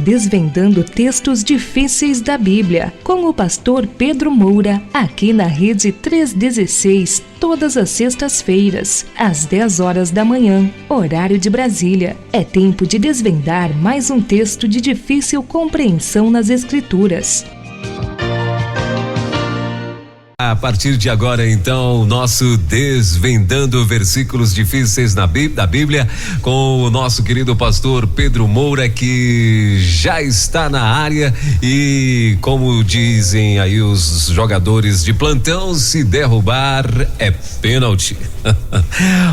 desvendando textos difíceis da Bíblia, com o pastor Pedro Moura, aqui na Rede 316, todas as sextas-feiras, às 10 horas da manhã, horário de Brasília. É tempo de desvendar mais um texto de difícil compreensão nas Escrituras. A partir de agora, então, nosso Desvendando Versículos Difíceis da Bíblia, com o nosso querido pastor Pedro Moura, que já está na área e, como dizem aí os jogadores de plantão, se derrubar é pênalti.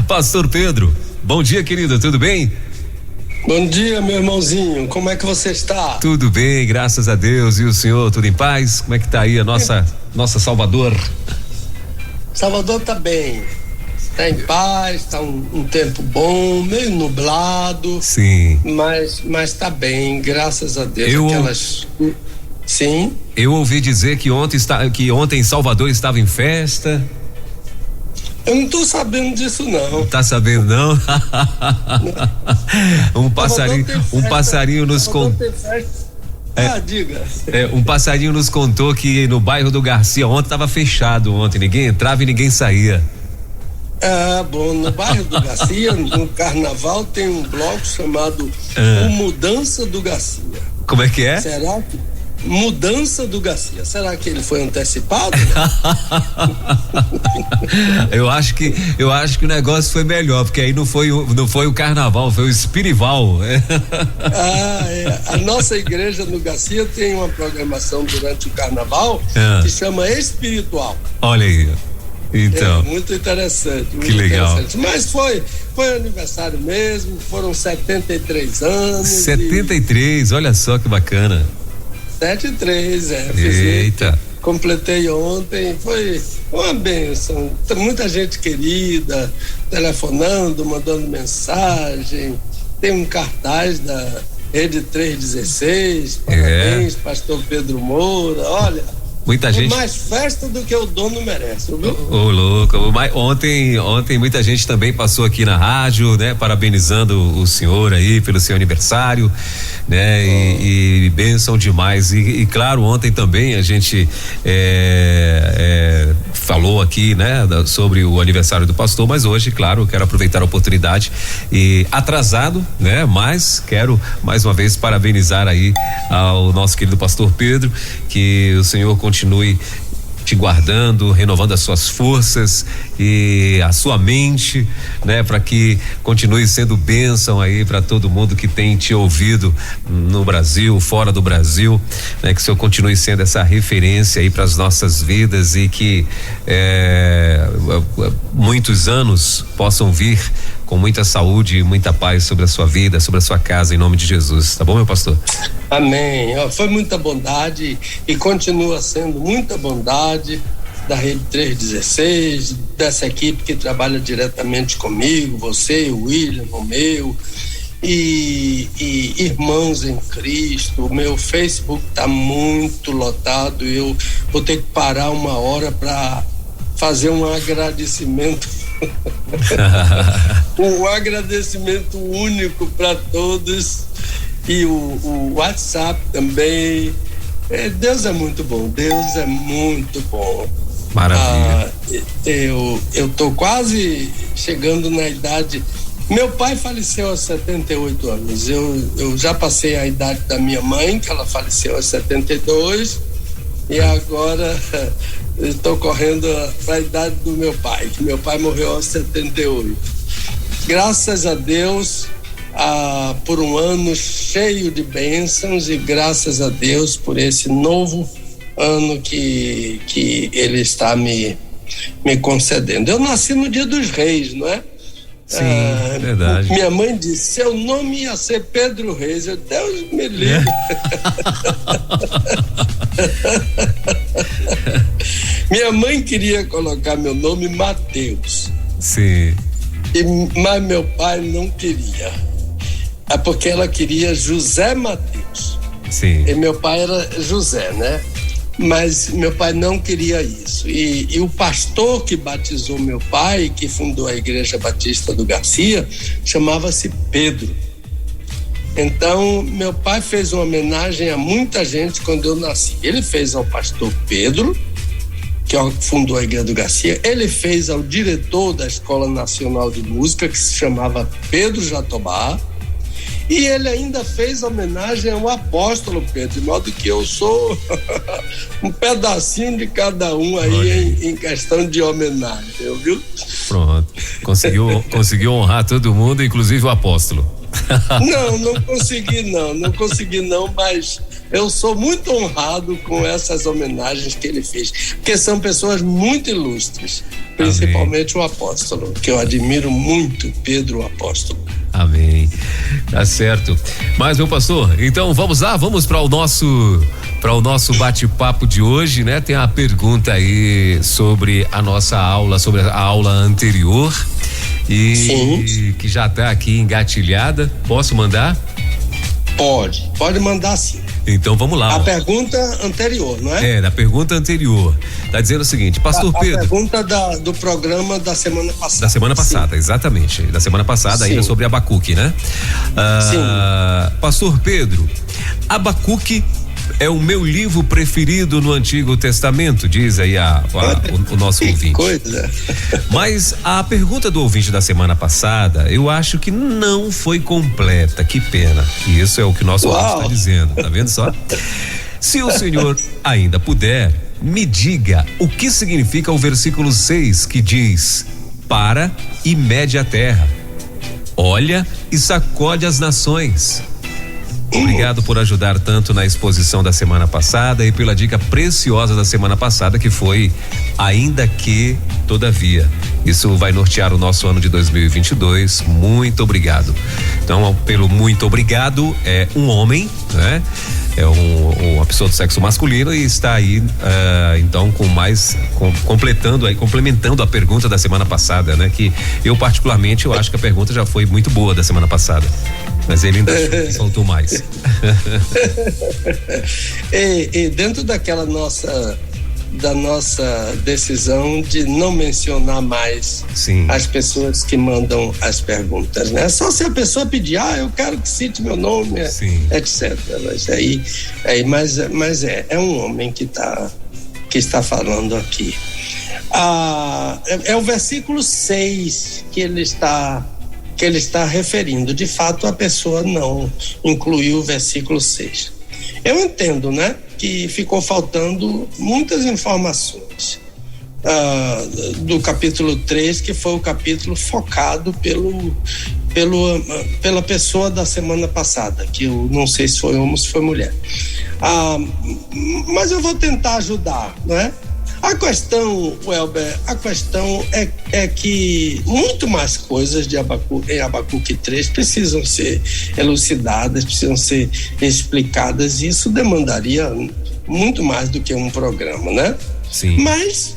Pastor Pedro, bom dia, querido, tudo bem? Bom dia, meu irmãozinho, como é que você está? Tudo bem, graças a Deus. E o senhor, tudo em paz? Como é que tá aí a nossa Salvador? Salvador tá bem, tá em paz, tá um tempo bom, meio nublado. Sim. Mas tá bem, graças a Deus. Sim. Eu ouvi dizer que ontem Salvador estava em festa. Eu não tô sabendo disso, não. Não tá sabendo, não? Um passarinho nos contou. Diga. Um passarinho nos contou que no bairro do Garcia ontem estava fechado ninguém entrava e ninguém saía. Bom, no bairro do Garcia, no carnaval, tem um bloco chamado O Mudança do Garcia. Como é que é? Será que Mudança do Garcia, será que ele foi antecipado? Eu acho que o negócio foi melhor, porque aí não foi o carnaval, foi o espirival. A nossa igreja no Garcia tem uma programação durante o carnaval que chama Espiritual. Olha aí. Então. Muito interessante. Que legal. Interessante. Mas foi aniversário mesmo, foram 73 anos. 73, olha só que bacana. 73, Eita. Completei ontem, foi uma bênção. Muita gente querida, telefonando, mandando mensagem. Tem um cartaz da Rede 316, parabéns, pastor Pedro Moura, olha. Muita gente. Mais festa do que o dono merece, viu? Louco. Ontem muita gente também passou aqui na rádio, né? Parabenizando o senhor aí pelo seu aniversário, né? E bênção demais. E claro, ontem também a gente falou aqui, né? Sobre o aniversário do pastor, mas hoje, claro, quero aproveitar a oportunidade e atrasado, né? Mas quero mais uma vez parabenizar aí ao nosso querido pastor Pedro, que o senhor continue te guardando, renovando as suas forças e a sua mente, né, para que continue sendo bênção aí para todo mundo que tem te ouvido no Brasil, fora do Brasil, né, que o senhor continue sendo essa referência aí para as nossas vidas e que muitos anos possam vir com muita saúde e muita paz sobre a sua vida, sobre a sua casa, em nome de Jesus, tá bom, meu pastor? Amém. Foi muita bondade e continua sendo muita bondade da Rede 316, dessa equipe que trabalha diretamente comigo, você, o William, o meu, e irmãos em Cristo. O meu Facebook tá muito lotado e eu vou ter que parar uma hora para fazer um agradecimento. Um agradecimento único para todos e o WhatsApp também. Deus é muito bom, Deus é muito bom. Maravilha. Eu tô quase chegando na idade. Meu pai faleceu aos 78 anos. Eu já passei a idade da minha mãe, que ela faleceu aos 72, e agora estou correndo para a idade do meu pai, que meu pai morreu aos 78. Graças a Deus por um ano cheio de bênçãos e graças a Deus por esse novo ano que ele está me concedendo. Eu nasci no Dia dos Reis, não é? Sim, verdade. Minha mãe disse, seu nome ia ser Pedro Reis. Deus me livre. Minha mãe queria colocar meu nome Mateus. Sim. Mas meu pai não queria. É porque ela queria José Mateus. Sim. E meu pai era José, né? Mas meu pai não queria isso. E o pastor que batizou meu pai, que fundou a Igreja Batista do Garcia, chamava-se Pedro. Então, meu pai fez uma homenagem a muita gente quando eu nasci. Ele fez ao pastor Pedro, que fundou a Igreja do Garcia. Ele fez ao diretor da Escola Nacional de Música, que se chamava Pedro Jatobá. E ele ainda fez homenagem ao apóstolo Pedro, de modo que eu sou um pedacinho de cada um aí em questão de homenagem, viu? Pronto. Conseguiu honrar todo mundo, inclusive o apóstolo. Não consegui não, mas eu sou muito honrado com essas homenagens que ele fez, porque são pessoas muito ilustres, principalmente o apóstolo, que eu admiro muito, Pedro o apóstolo. Amém. Tá certo. Mas, meu pastor, então vamos lá, vamos para o nosso bate-papo de hoje, né? Tem a pergunta aí sobre a nossa aula, sobre a aula anterior e sim, que já tá aqui engatilhada. Posso mandar? Pode mandar sim. Então vamos lá. A pergunta anterior, não é? Da pergunta anterior. Tá dizendo o seguinte, pastor Pedro. A pergunta do programa da semana passada. Da semana passada, sim, exatamente. Da semana passada, sim, ainda sobre Abacuque, né? Sim. Pastor Pedro, Abacuque é o meu livro preferido no Antigo Testamento, diz aí o nosso ouvinte. Coisa. Mas a pergunta do ouvinte da semana passada, eu acho que não foi completa, que pena. E isso é o que o nosso ouvinte está dizendo, tá vendo só? Se o senhor ainda puder, me diga o que significa o versículo 6 que diz: para e mede a terra, olha e sacode as nações. Obrigado por ajudar tanto na exposição da semana passada e pela dica preciosa da semana passada, que foi ainda que, todavia. Isso vai nortear o nosso ano de 2022. Muito obrigado. Então, pelo muito obrigado, é um homem, né? É uma pessoa do sexo masculino e está aí, então, complementando a pergunta da semana passada, né? Que eu particularmente, eu acho que a pergunta já foi muito boa da semana passada, mas ele ainda soltou mais. e dentro daquela da nossa decisão de não mencionar mais, sim, as pessoas que mandam as perguntas, né? Só se a pessoa pedir, eu quero que cite meu nome, sim, etc. Mas é um homem que está falando aqui. É o versículo 6 que ele está referindo. De fato, a pessoa não incluiu o versículo 6. Eu entendo, né, que ficou faltando muitas informações do capítulo 3, que foi o capítulo focado pela pessoa da semana passada, que eu não sei se foi homem ou se foi mulher. Mas eu vou tentar ajudar, né? A questão, Welber, é que muito mais coisas em Abacuque 3 precisam ser elucidadas, precisam ser explicadas, e isso demandaria muito mais do que um programa, né? Sim. Mas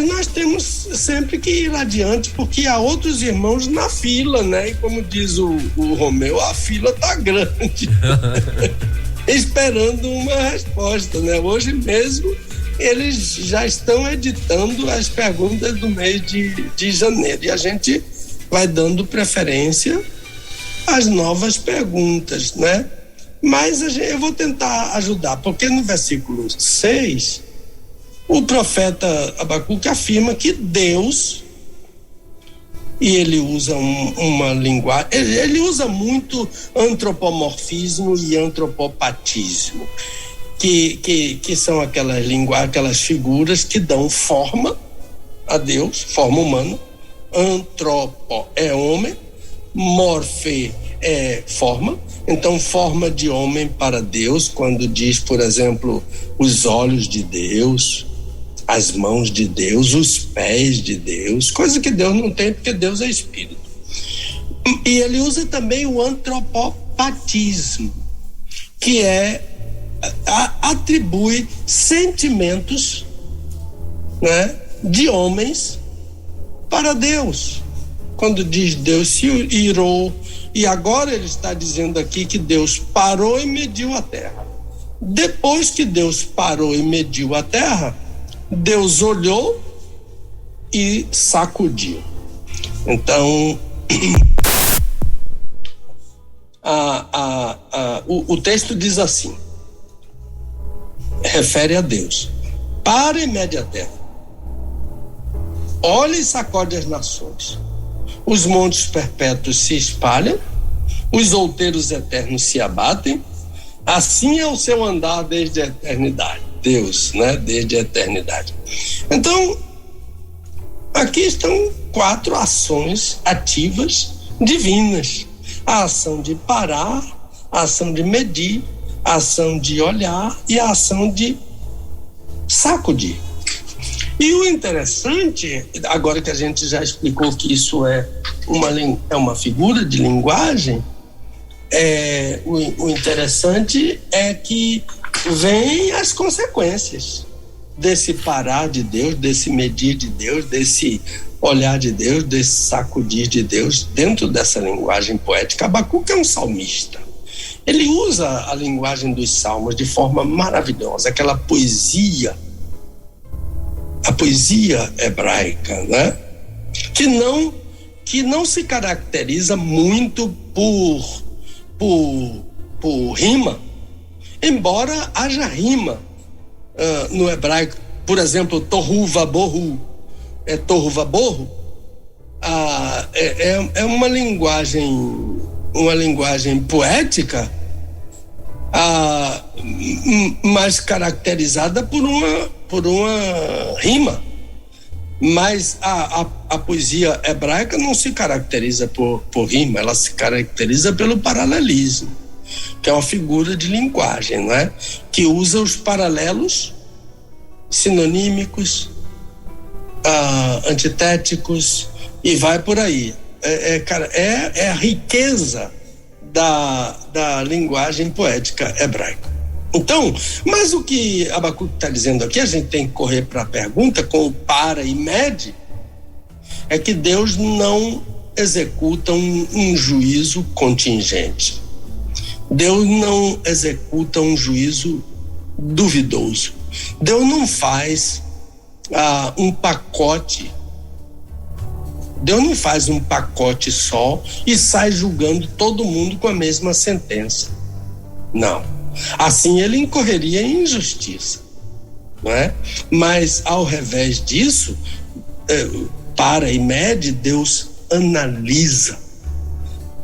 nós temos sempre que ir adiante, porque há outros irmãos na fila, né? E como diz o Romeu, a fila tá grande, esperando uma resposta, né? Hoje mesmo eles já estão editando as perguntas do mês de janeiro, e a gente vai dando preferência às novas perguntas, né? Mas eu vou tentar ajudar, porque no versículo 6, o profeta Abacuque afirma que Deus, e ele usa uma linguagem, ele usa muito antropomorfismo e antropopatismo, que são aquelas figuras que dão forma a Deus, forma humana. Antropo é homem, morfe é forma. Então, forma de homem para Deus, quando diz, por exemplo, os olhos de Deus, as mãos de Deus, os pés de Deus, coisa que Deus não tem, porque Deus é espírito. E ele usa também o antropopatismo, que atribui sentimentos, né, de homens para Deus. Quando diz Deus se irou, e agora ele está dizendo aqui que Deus parou e mediu a terra. Depois que Deus parou e mediu a terra, Deus olhou e sacudiu. Então, O texto diz assim, refere a Deus: para e mede a terra, olha e sacode as nações, os montes perpétuos se espalham, os outeiros eternos se abatem, assim é o seu andar desde a eternidade. Deus, né? Desde a eternidade. Então, aqui estão 4 ações ativas divinas: a ação de parar, a ação de medir, a ação de olhar e a ação de sacudir. E o interessante, agora que a gente já explicou que isso é uma figura de linguagem, o interessante é que vem as consequências desse parar de Deus, desse medir de Deus, desse olhar de Deus, desse sacudir de Deus, dentro dessa linguagem poética. Abacuque é um salmista. Ele usa a linguagem dos salmos de forma maravilhosa, aquela poesia, a poesia hebraica, né? Que não se caracteriza muito por rima, embora haja rima no hebraico. Por exemplo, tohu vabohu, tohu vabohu, é uma linguagem poética, mas caracterizada por uma rima. Mas a poesia hebraica não se caracteriza por rima, ela se caracteriza pelo paralelismo, que é uma figura de linguagem, não é? Que usa os paralelos sinonímicos, antitéticos, e vai por aí. É a riqueza da linguagem poética hebraica. Então, mas o que Abacuque está dizendo aqui, a gente tem que correr para a pergunta com o para e mede, é que Deus não executa um juízo contingente. Deus não executa um juízo duvidoso. Deus não faz um pacote. Deus não faz um pacote só e sai julgando todo mundo com a mesma sentença. Não. Assim ele incorreria em injustiça, não é? Mas ao revés disso, para e mede, Deus analisa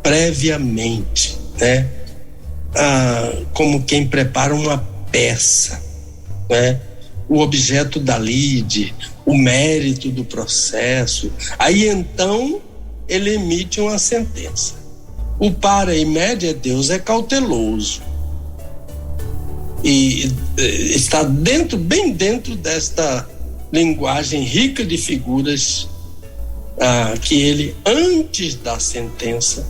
previamente, né? Como quem prepara uma peça, né? O objeto da lide, o mérito do processo. Aí então ele emite uma sentença. O para e mede, Deus é cauteloso e está bem dentro desta linguagem rica de figuras que ele, antes da sentença,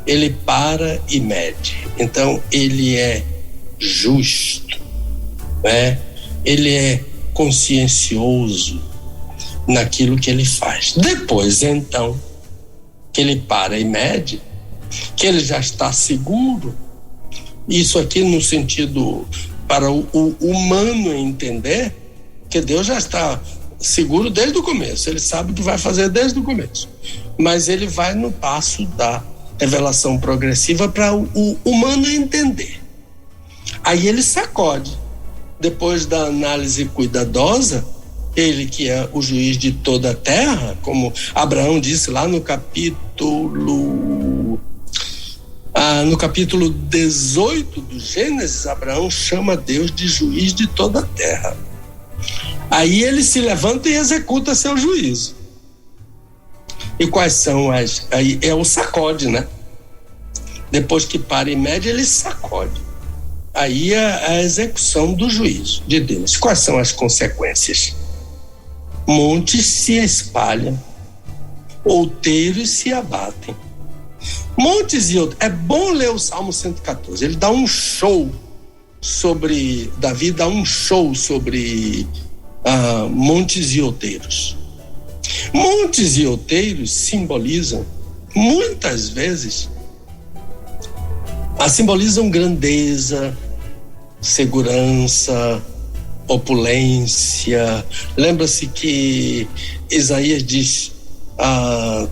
ele para e mede. Então ele é justo, né? Ele é consciencioso naquilo que ele faz. Depois, então, que ele para e mede, que ele já está seguro, isso aqui no sentido para o humano entender, que Deus já está seguro desde o começo, ele sabe o que vai fazer desde o começo, mas ele vai no passo da revelação progressiva para o humano entender. Aí ele sacode. Depois da análise cuidadosa, ele que é o juiz de toda a terra, como Abraão disse lá no capítulo 18 do Gênesis, Abraão chama Deus de juiz de toda a terra. Aí ele se levanta e executa seu juízo. E quais são aí é o sacode, né? Depois que para e mede, ele sacode. Aí é a execução do juízo de Deus. Quais são as consequências? Montes se espalham, outeiros se abatem. Montes e outeiros. É bom ler o Salmo 114. Ele dá um show sobre, Davi dá um show sobre montes e outeiros. Montes e outeiros simbolizam, muitas vezes, simbolizam grandeza, segurança, opulência. Lembra-se que Isaías diz: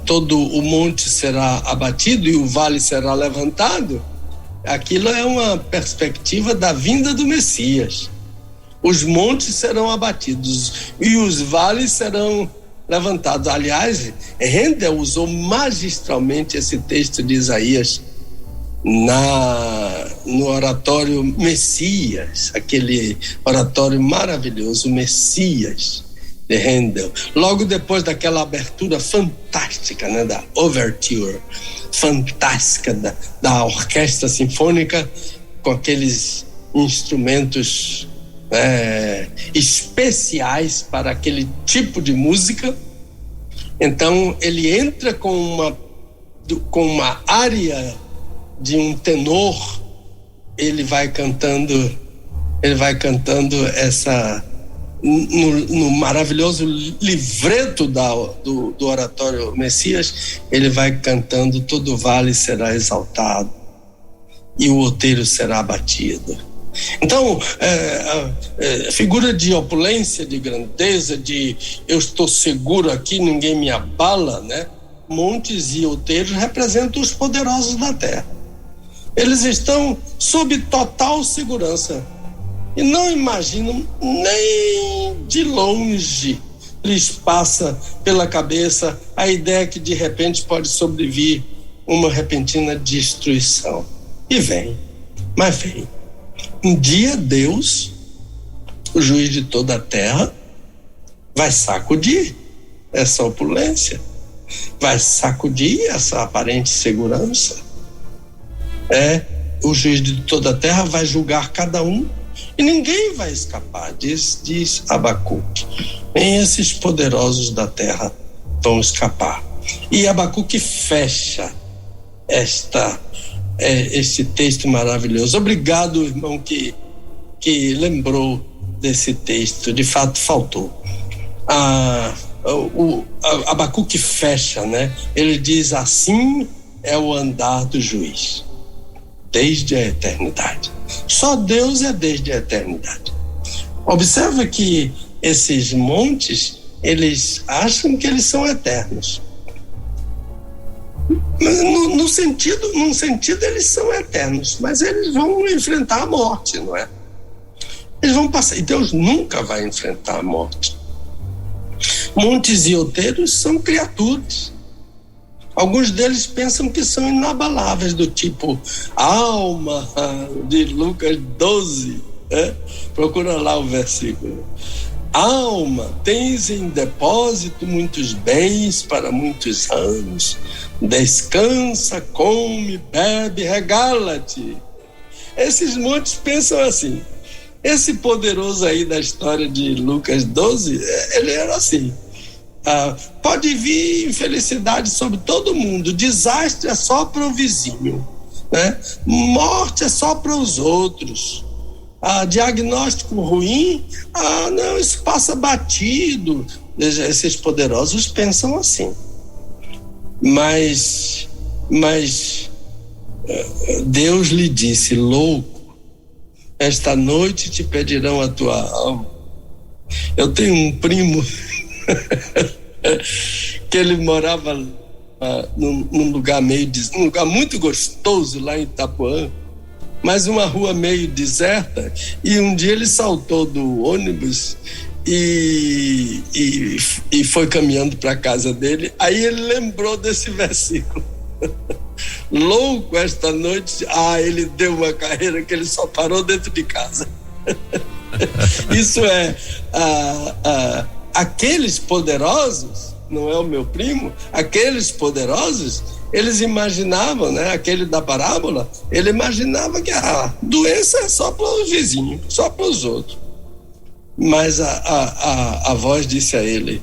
todo o monte será abatido e o vale será levantado, aquilo é uma perspectiva da vinda do Messias. Os montes serão abatidos e os vales serão levantados. Aliás, Handel usou magistralmente esse texto de Isaías no oratório Messias, aquele oratório maravilhoso, Messias, de Handel. Logo depois daquela abertura fantástica, né, da overture, fantástica da orquestra sinfônica, com aqueles instrumentos especiais para aquele tipo de música. Então ele entra com uma área de um tenor, ele vai cantando essa no maravilhoso livreto do oratório Messias, ele vai cantando: todo vale será exaltado e o outeiro será abatido. Então, figura de opulência, de grandeza, de eu estou seguro aqui, ninguém me abala, né? Montes e outeiros representam os poderosos da terra. Eles estão sob total segurança e não imaginam nem de longe, lhes passa pela cabeça a ideia que de repente pode sobrevir uma repentina destruição. E vem, mas vem. Um dia Deus, o juiz de toda a terra, vai sacudir essa opulência, vai sacudir essa aparente segurança. O juiz de toda a terra vai julgar cada um e ninguém vai escapar, diz Abacuque. Nem esses poderosos da terra vão escapar. E Abacuque fecha este texto maravilhoso. Obrigado, irmão, que lembrou desse texto. De fato, faltou. Abacuque fecha, né? Ele diz: assim é o andar do juiz, desde a eternidade. Só Deus é desde a eternidade. Observa que esses montes, eles acham que eles são eternos. Num sentido eles são eternos, mas eles vão enfrentar a morte, não é? Eles vão passar, e Deus nunca vai enfrentar a morte. Montes e outeiros são criaturas. Alguns deles pensam que são inabaláveis, do tipo alma, de Lucas 12, procura lá o versículo. Alma, tens em depósito muitos bens para muitos anos, descansa, come, bebe, regala-te. Esses montes pensam assim. Esse poderoso aí da história de Lucas 12, ele era assim: pode vir infelicidade sobre todo mundo, desastre é só para o vizinho, né? Morte é só para os outros, diagnóstico ruim, não, isso passa batido. Esses poderosos pensam assim. Mas Deus lhe disse: louco, esta noite te pedirão a tua alma. Eu tenho um primo que ele morava num lugar num lugar muito gostoso lá em Itapuã, mas uma rua meio deserta, e um dia ele saltou do ônibus e foi caminhando para a casa dele. Aí ele lembrou desse versículo. Louco, esta noite, ele deu uma carreira que ele só parou dentro de casa. Isso é aqueles poderosos, não é o meu primo, aqueles poderosos, eles imaginavam, né? Aquele da parábola, ele imaginava que a doença é só para os vizinhos, só para os outros. Mas a voz disse a ele,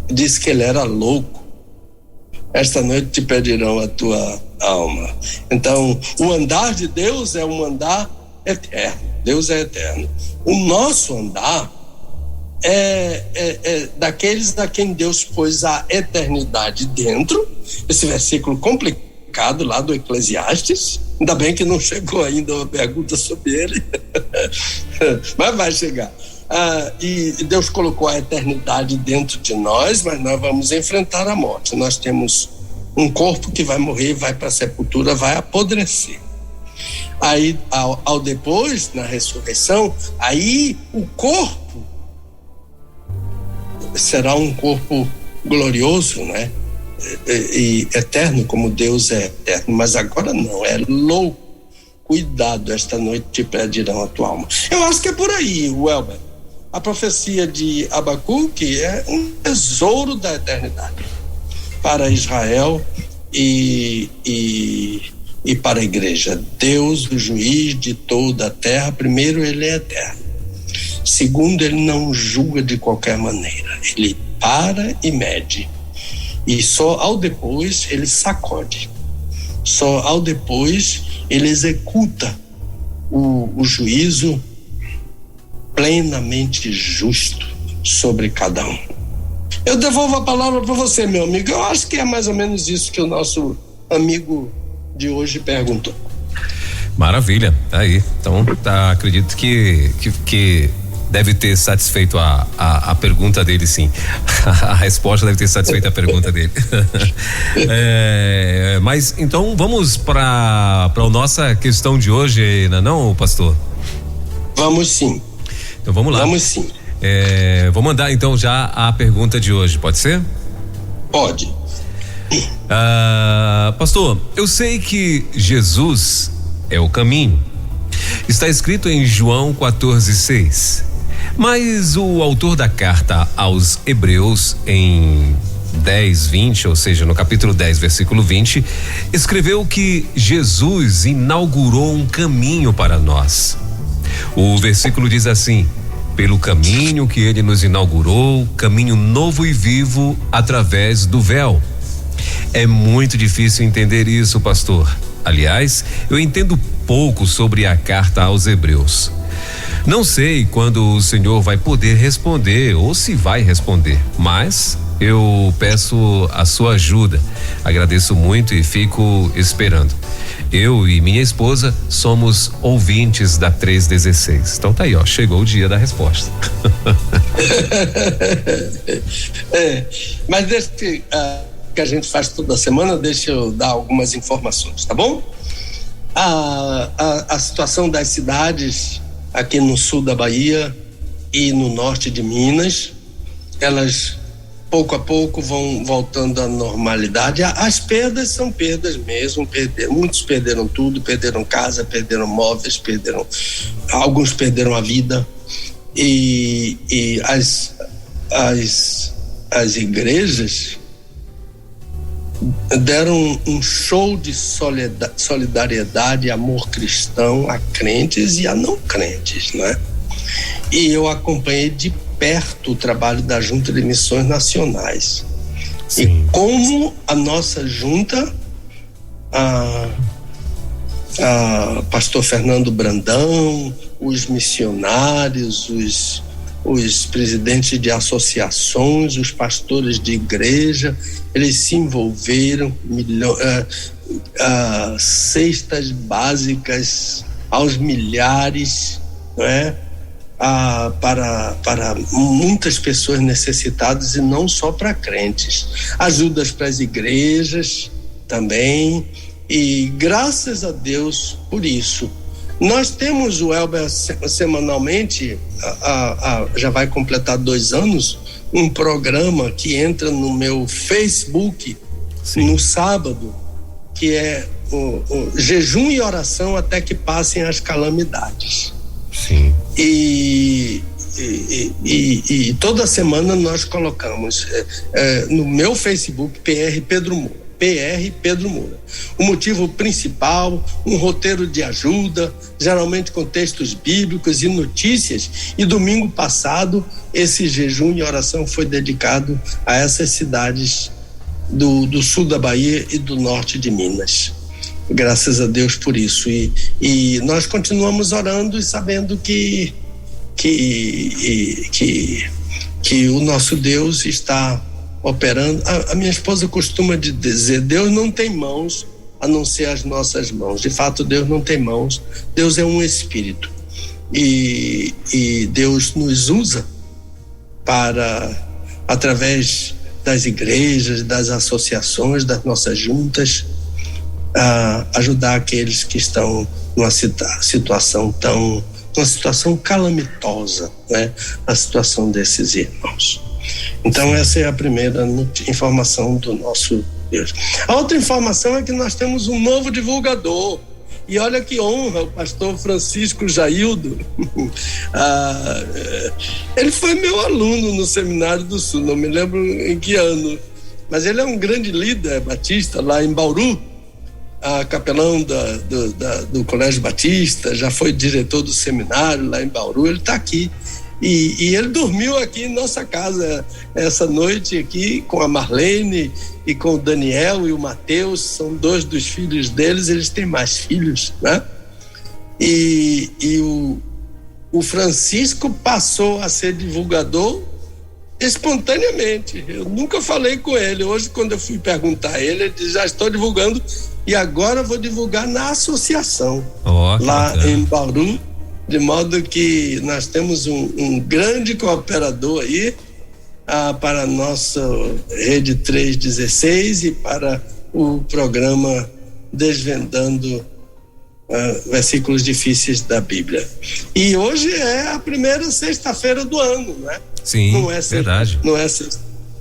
disse que ele era louco. Esta noite te pedirão a tua alma. Então, o andar de Deus é um andar eterno. Deus é eterno. O nosso andar é daqueles a quem Deus pôs a eternidade dentro. Esse versículo complicado lá do Eclesiastes. Ainda bem que não chegou ainda uma pergunta sobre ele. Mas vai chegar. E Deus colocou a eternidade dentro de nós, mas nós vamos enfrentar a morte. Nós temos um corpo que vai morrer, vai para a sepultura, vai apodrecer. Aí, ao depois, na ressurreição, aí o corpo será um corpo glorioso, né? E eterno, como Deus é eterno. Mas agora não, é louco. Cuidado, esta noite te pedirão a tua alma. Eu acho que é por aí, Welber. A profecia de Abacuque é um tesouro da eternidade para Israel e para a igreja. Deus, o juiz de toda a terra, primeiro, ele é eterno. Segundo, ele não julga de qualquer maneira. Ele para e mede. E só ao depois ele sacode. Só ao depois ele executa o juízo plenamente justo sobre cada um. Eu devolvo a palavra para você, meu amigo. Eu acho que é mais ou menos isso que o nosso amigo de hoje perguntou. Maravilha, tá aí. Então, acredito que deve ter satisfeito a pergunta dele, sim. A resposta deve ter satisfeito a pergunta dele. Mas então vamos para a nossa questão de hoje, não, pastor? Vamos sim. Então vamos lá. Vamos sim. Vou mandar então já a pergunta de hoje, pode ser? Pode. Pastor, eu sei que Jesus é o caminho. Está escrito em João 14:6. Mas o autor da carta aos Hebreus, em 10:20, ou seja, no capítulo 10, versículo 20, escreveu que Jesus inaugurou um caminho para nós. O versículo diz assim: pelo caminho que ele nos inaugurou, caminho novo e vivo através do véu. É muito difícil entender isso, pastor. Aliás, eu entendo pouco sobre a carta aos Hebreus. Não sei quando o Senhor vai poder responder ou se vai responder, mas eu peço a sua ajuda. Agradeço muito e fico esperando. Eu e minha esposa somos ouvintes da 316. Então tá aí, ó, chegou o dia da resposta. Mas deixa que a gente faz toda semana, deixa eu dar algumas informações, tá bom? A situação das cidades aqui no sul da Bahia e no norte de Minas, elas pouco a pouco vão voltando à normalidade. As perdas são perdas mesmo, muitos perderam tudo, perderam casa, perderam móveis, alguns perderam a vida, e as igrejas deram um show de solidariedade e amor cristão a crentes e a não crentes, né? E eu acompanhei de perto o trabalho da Junta de Missões Nacionais. Sim. E como a nossa junta, pastor Fernando Brandão, os missionários, os presidentes de associações, os pastores de igreja, eles se envolveram, cestas básicas aos milhares, não é? Para muitas pessoas necessitadas e não só para crentes. Ajudas para as igrejas também, e graças a Deus por isso. Nós temos o Elber semanalmente, já vai completar 2 anos, um programa que entra no meu Facebook. Sim. No sábado, que é o jejum e oração até que passem as calamidades. Sim. E toda semana nós colocamos no meu Facebook PR Pedro Moura. O motivo principal, um roteiro de ajuda, geralmente com textos bíblicos e notícias. E domingo passado, esse jejum e oração foi dedicado a essas cidades do sul da Bahia e do norte de Minas. Graças a Deus por isso. E nós continuamos orando e sabendo que o nosso Deus está operando. A minha esposa costuma dizer: Deus não tem mãos a não ser as nossas mãos. De fato, Deus não tem mãos. Deus é um espírito. e Deus nos usa para, através das igrejas, das associações, das nossas juntas, ajudar aqueles que estão numa situação calamitosa, né? A situação desses irmãos. Então, essa é a primeira informação do nosso Deus. A outra informação é que nós temos um novo divulgador. E olha que honra, o pastor Francisco Jaildo. Ele foi meu aluno no Seminário do Sul, não me lembro em que ano, mas ele é um grande líder batista lá em Bauru, capelão do Colégio Batista, já foi diretor do seminário lá em Bauru. Ele está aqui. E ele dormiu aqui em nossa casa essa noite aqui com a Marlene e com o Daniel e o Mateus, são 2 dos filhos deles, eles têm mais filhos, né? E o Francisco passou a ser divulgador espontaneamente. Eu nunca falei com ele. Hoje, quando eu fui perguntar a ele, ele disse: já estou divulgando e agora vou divulgar na associação lá em Bauru. De modo que nós temos um grande cooperador aí para a nossa Rede 316 e para o programa Desvendando Versículos Difíceis da Bíblia. E hoje é a primeira sexta-feira do ano, né? Sim, verdade.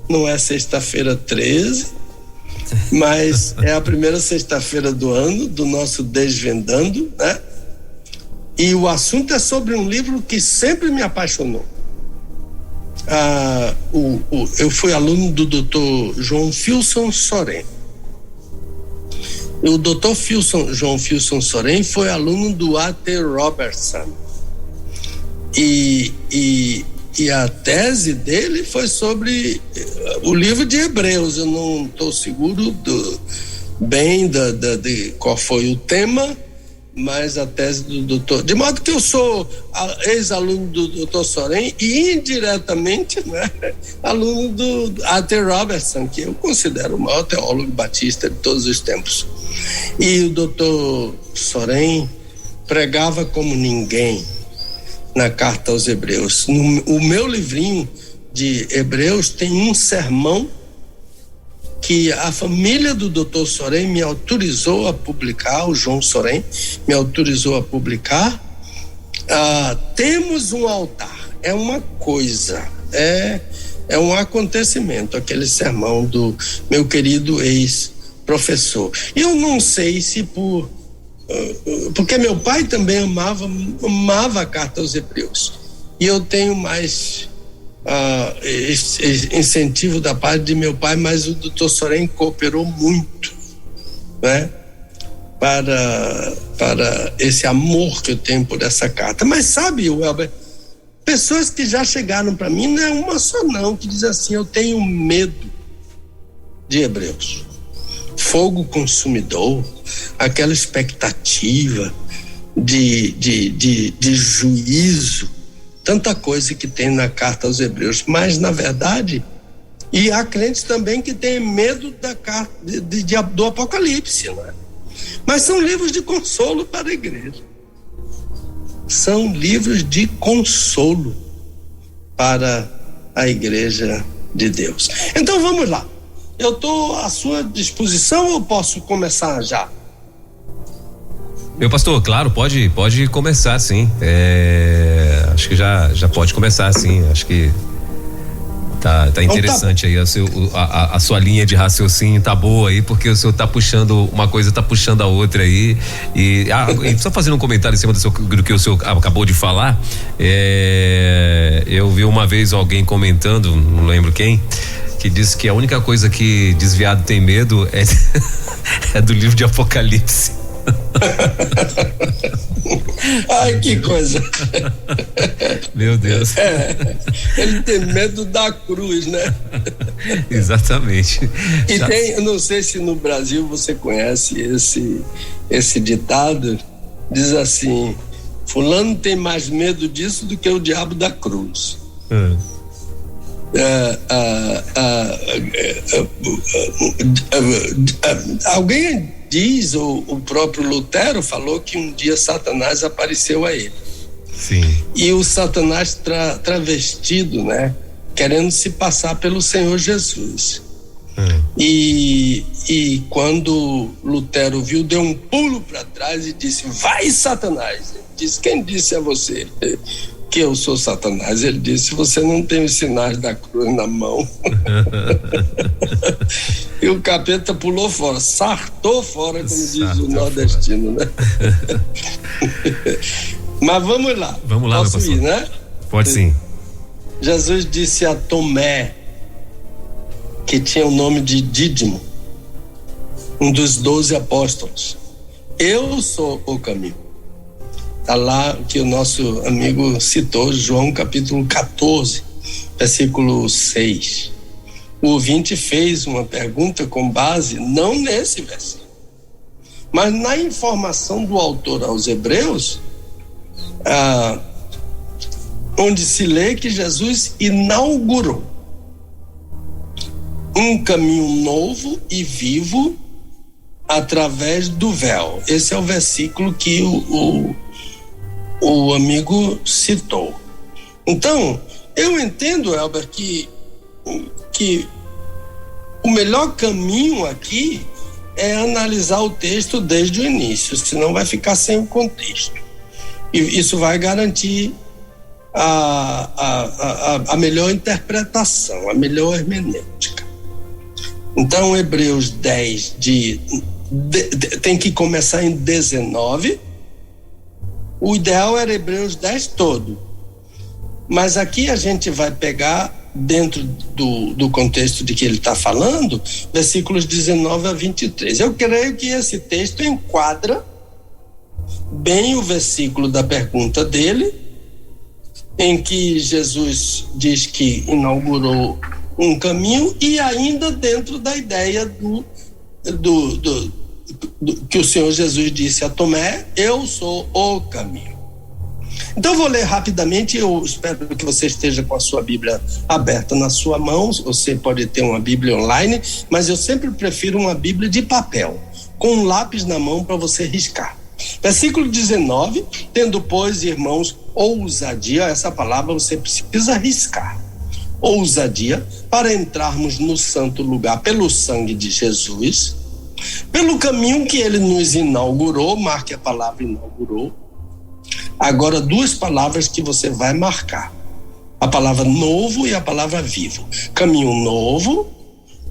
Não é sexta-feira 13, mas é a primeira sexta-feira do ano do nosso Desvendando, né? E o assunto é sobre um livro que sempre me apaixonou. Eu fui aluno do Dr. João Filson Soren. O Dr. João Filson Soren foi aluno do A.T. Robertson. E a tese dele foi sobre o livro de Hebreus. Eu não estou seguro de qual foi o tema, mas a tese do doutor, de modo que eu sou ex-aluno do doutor Soren e indiretamente, né, aluno do A.T. Robertson, que eu considero o maior teólogo batista de todos os tempos. E o doutor Soren pregava como ninguém na carta aos Hebreus. O meu livrinho de Hebreus tem um sermão que a família do Dr. Soren me autorizou a publicar, o João Soren me autorizou a publicar. Temos um altar, é uma coisa, é um acontecimento, aquele sermão do meu querido ex-professor. Eu não sei se porque meu pai também amava a carta aos Hebreus, e eu tenho mais incentivo da parte de meu pai, mas o Dr. Soren cooperou muito, né, para esse amor que eu tenho por essa carta. Mas sabe, Welber, pessoas que já chegaram para mim, não é uma só não, que diz assim: eu tenho medo de Hebreus, fogo consumidor, aquela expectativa de juízo, tanta coisa que tem na carta aos Hebreus. Mas na verdade, e há crentes também que têm medo da carta do Apocalipse, não é? Mas são livros de consolo para a igreja, são livros de consolo para a igreja de Deus. Então vamos lá, eu estou à sua disposição ou posso começar já? Meu pastor, claro, pode começar, sim. Acho que já pode começar, sim. Acho que tá interessante aí a sua linha de raciocínio tá boa aí, porque o senhor tá puxando uma coisa, tá puxando a outra aí. E só fazendo um comentário em cima do que o senhor acabou de falar, eu vi uma vez alguém comentando, não lembro quem, que disse que a única coisa que desviado tem medo é do livro de Apocalipse. Ai, que coisa. Meu Deus. Ele tem medo da cruz, né? Exatamente. E eu não sei se no Brasil você conhece esse ditado, diz assim: fulano tem mais medo disso do que o diabo da cruz. Alguém diz, o próprio Lutero falou que um dia Satanás apareceu a ele. Sim. E o Satanás travestido, né? Querendo se passar pelo Senhor Jesus. E quando Lutero viu, deu um pulo para trás e disse: vai, Satanás! Ele disse: quem disse a você que eu sou Satanás? Ele disse: você não tem os sinais da cruz na mão. E o capeta pulou fora, sartou fora, como diz o nordestino, né? Mas vamos lá. Vamos lá, posso ir, né? Pode sim. Jesus disse a Tomé, que tinha o nome de Dídimo, um dos 12 apóstolos: eu sou o caminho. Está lá que o nosso amigo citou, João capítulo 14, versículo 6. O ouvinte fez uma pergunta com base não nesse versículo, mas na informação do autor aos Hebreus, onde se lê que Jesus inaugurou um caminho novo e vivo através do véu. Esse é o versículo que o amigo citou. Então, eu entendo, Elber, que o melhor caminho aqui é analisar o texto desde o início, senão vai ficar sem o contexto. E isso vai garantir a melhor interpretação, a melhor hermenêutica. Então, Hebreus 10 tem que começar em 19. O ideal era Hebreus 10 todo. Mas aqui a gente vai pegar, dentro do contexto de que ele está falando, versículos 19 a 23. Eu creio que esse texto enquadra bem o versículo da pergunta dele, em que Jesus diz que inaugurou um caminho, e ainda dentro da ideia que o Senhor Jesus disse a Tomé: eu sou o caminho. Então, vou ler rapidamente. Eu espero que você esteja com a sua Bíblia aberta na sua mão. Você pode ter uma Bíblia online, mas eu sempre prefiro uma Bíblia de papel, com um lápis na mão para você riscar. Versículo 19: tendo, pois, irmãos, ousadia, essa palavra você precisa riscar, ousadia, para entrarmos no santo lugar pelo sangue de Jesus, pelo caminho que ele nos inaugurou. Marque a palavra inaugurou. Agora, duas palavras que você vai marcar: a palavra novo e a palavra vivo. Caminho novo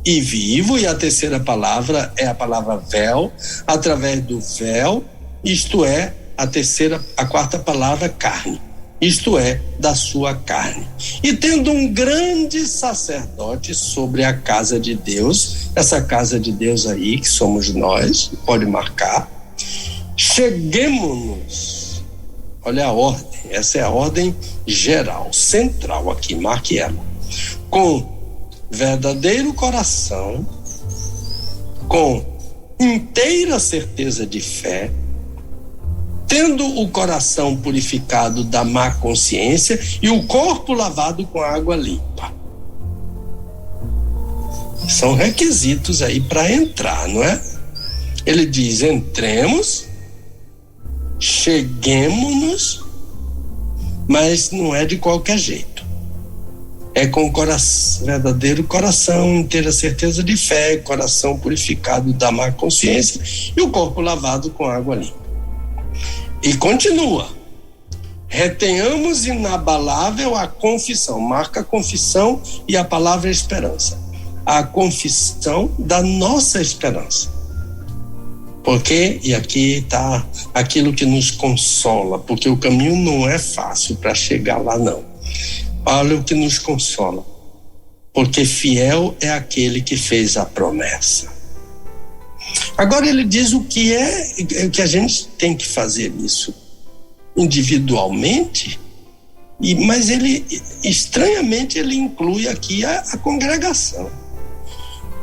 e vivo. E a terceira palavra é a palavra véu, através do véu, isto é, a quarta palavra, carne, isto é, da sua carne. E tendo um grande sacerdote sobre a casa de Deus, essa casa de Deus aí, que somos nós, pode marcar, cheguemo-nos. Olha a ordem, essa é a ordem geral, central aqui, marque ela. Com verdadeiro coração, com inteira certeza de fé, tendo o coração purificado da má consciência e o corpo lavado com água limpa. São requisitos aí para entrar, não é? Ele diz: entremos, cheguemos-nos, mas não é de qualquer jeito. É com verdadeiro coração, inteira certeza de fé, coração purificado da má consciência e o corpo lavado com água limpa. E continua: retenhamos inabalável a confissão. Marca a confissão e a palavra esperança. A confissão da nossa esperança. Porque, e aqui está aquilo que nos consola, porque o caminho não é fácil para chegar lá, não. Olha o que nos consola: porque fiel é aquele que fez a promessa. Agora ele diz o que a gente tem que fazer isso individualmente, mas ele, estranhamente, ele inclui aqui a congregação.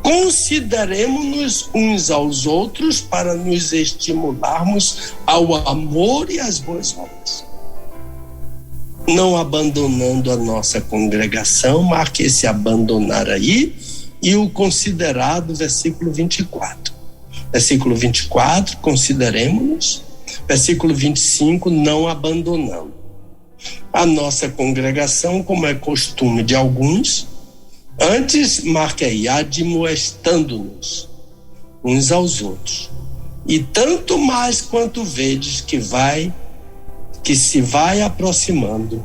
Consideremos-nos uns aos outros para nos estimularmos ao amor e às boas obras, não abandonando a nossa congregação. Marque esse abandonar aí, e o considerado, versículo 24. Versículo 24, consideremos-nos. Versículo 25, não abandonando. A nossa congregação, como é costume de alguns, antes, marque aí, admoestando-nos uns aos outros. E tanto mais quanto vedes que se vai aproximando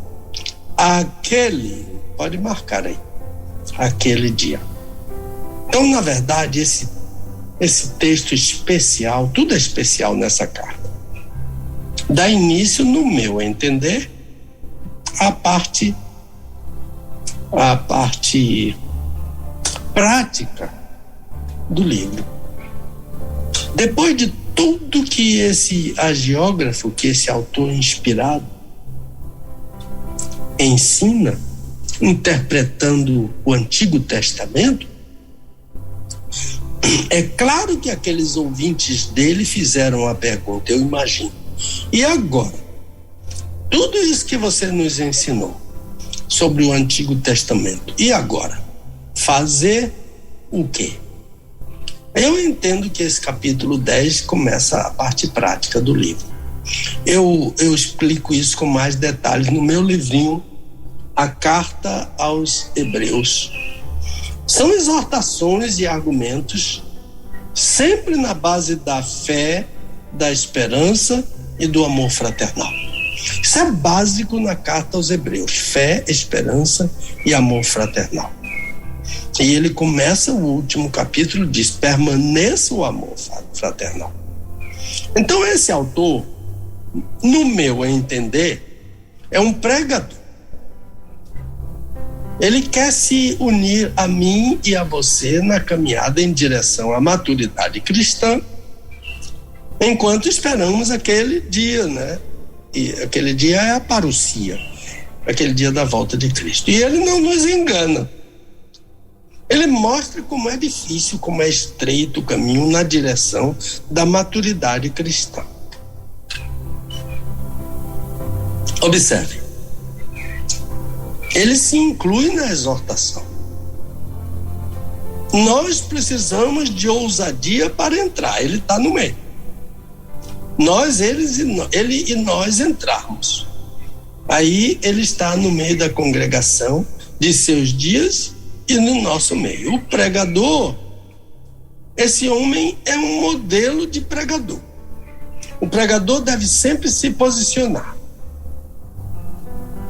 aquele, pode marcar aí, aquele dia. Então, na verdade, esse texto especial, tudo é especial nessa carta, dá início, no meu entender, a parte prática do livro. Depois de tudo que esse agiógrafo, que esse autor inspirado ensina, interpretando o Antigo Testamento, é claro que aqueles ouvintes dele fizeram a pergunta, eu imagino. E agora? Tudo isso que você nos ensinou sobre o Antigo Testamento, e agora? Fazer o quê? Eu entendo que esse capítulo 10 começa a parte prática do livro. Eu explico isso com mais detalhes no meu livrinho, A Carta aos Hebreus. São exortações e argumentos sempre na base da fé, da esperança e do amor fraternal. Isso é básico na Carta aos Hebreus: fé, esperança e amor fraternal. E ele começa o último capítulo, diz: permaneça o amor fraternal. Então esse autor, no meu entender, é um pregador. Ele quer se unir a mim e a você na caminhada em direção à maturidade cristã, enquanto esperamos aquele dia, né? E aquele dia é a parousia, aquele dia da volta de Cristo. E ele não nos engana. Ele mostra como é difícil, como é estreito o caminho na direção da maturidade cristã. Observe. Ele se inclui na exortação. Nós precisamos de ousadia para entrar. Ele está no meio. Ele e nós entrarmos. Aí ele está no meio da congregação de seus dias e no nosso meio. O pregador, esse homem é um modelo de pregador. O pregador deve sempre se posicionar.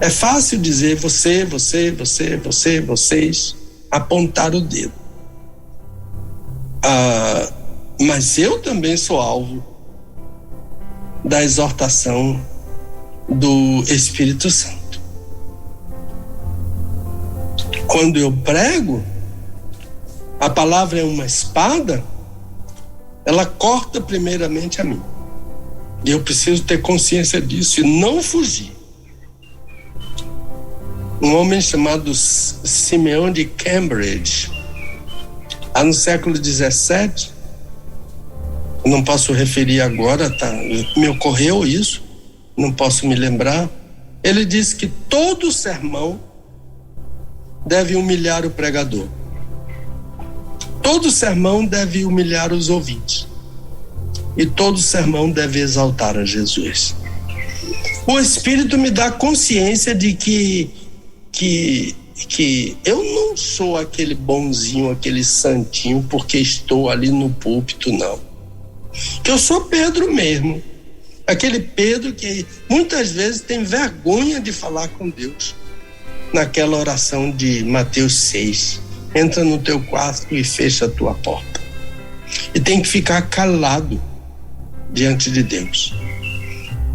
É fácil dizer vocês, apontar o dedo. Mas eu também sou alvo da exortação do Espírito Santo. Quando eu prego, a palavra é uma espada, ela corta primeiramente a mim. E eu preciso ter consciência disso e não fugir. Um homem chamado Simeão de Cambridge, no século XVII, não posso referir agora, tá? Me ocorreu isso, não posso me lembrar. Ele disse que todo sermão deve humilhar o pregador. Todo sermão deve humilhar os ouvintes. E todo sermão deve exaltar a Jesus. O Espírito me dá consciência de que eu não sou aquele bonzinho, aquele santinho, porque estou ali no púlpito, não. Que eu sou Pedro mesmo. Aquele Pedro que muitas vezes tem vergonha de falar com Deus. Naquela oração de Mateus 6. Entra no teu quarto e fecha a tua porta. E tem que ficar calado diante de Deus.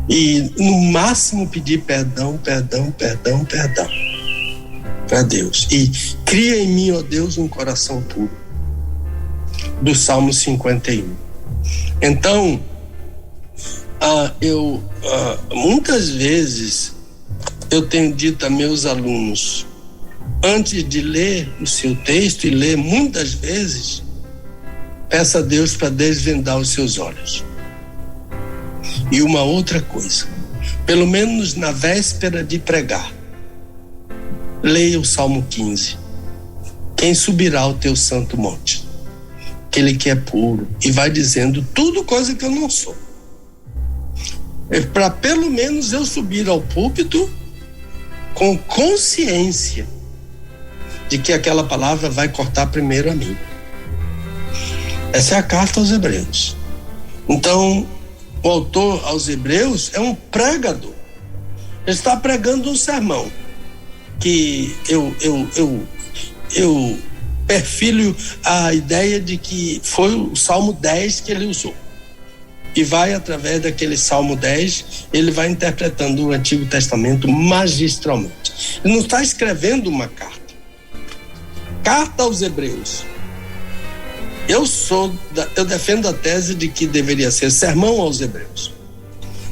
E no máximo pedir perdão para Deus. E cria em mim, ó Deus, um coração puro. Do Salmo 51. Então, muitas vezes eu tenho dito a meus alunos, antes de ler o seu texto, e ler muitas vezes, peça a Deus para desvendar os seus olhos. E uma outra coisa, pelo menos na véspera de pregar, leia o Salmo 15. Quem subirá ao teu santo monte? Aquele que é puro. E vai dizendo tudo coisa que eu não sou. Para pelo menos eu subir ao púlpito com consciência de que aquela palavra vai cortar primeiro a mim. Essa é a carta aos Hebreus. Então, o autor aos Hebreus é um pregador. Ele está pregando um sermão que eu perfilho a ideia de que foi o Salmo 10 que ele usou. E vai, através daquele Salmo 10, ele vai interpretando o Antigo Testamento magistralmente. Ele não está escrevendo uma carta. Carta aos Hebreus. Eu defendo a tese de que deveria ser sermão aos Hebreus.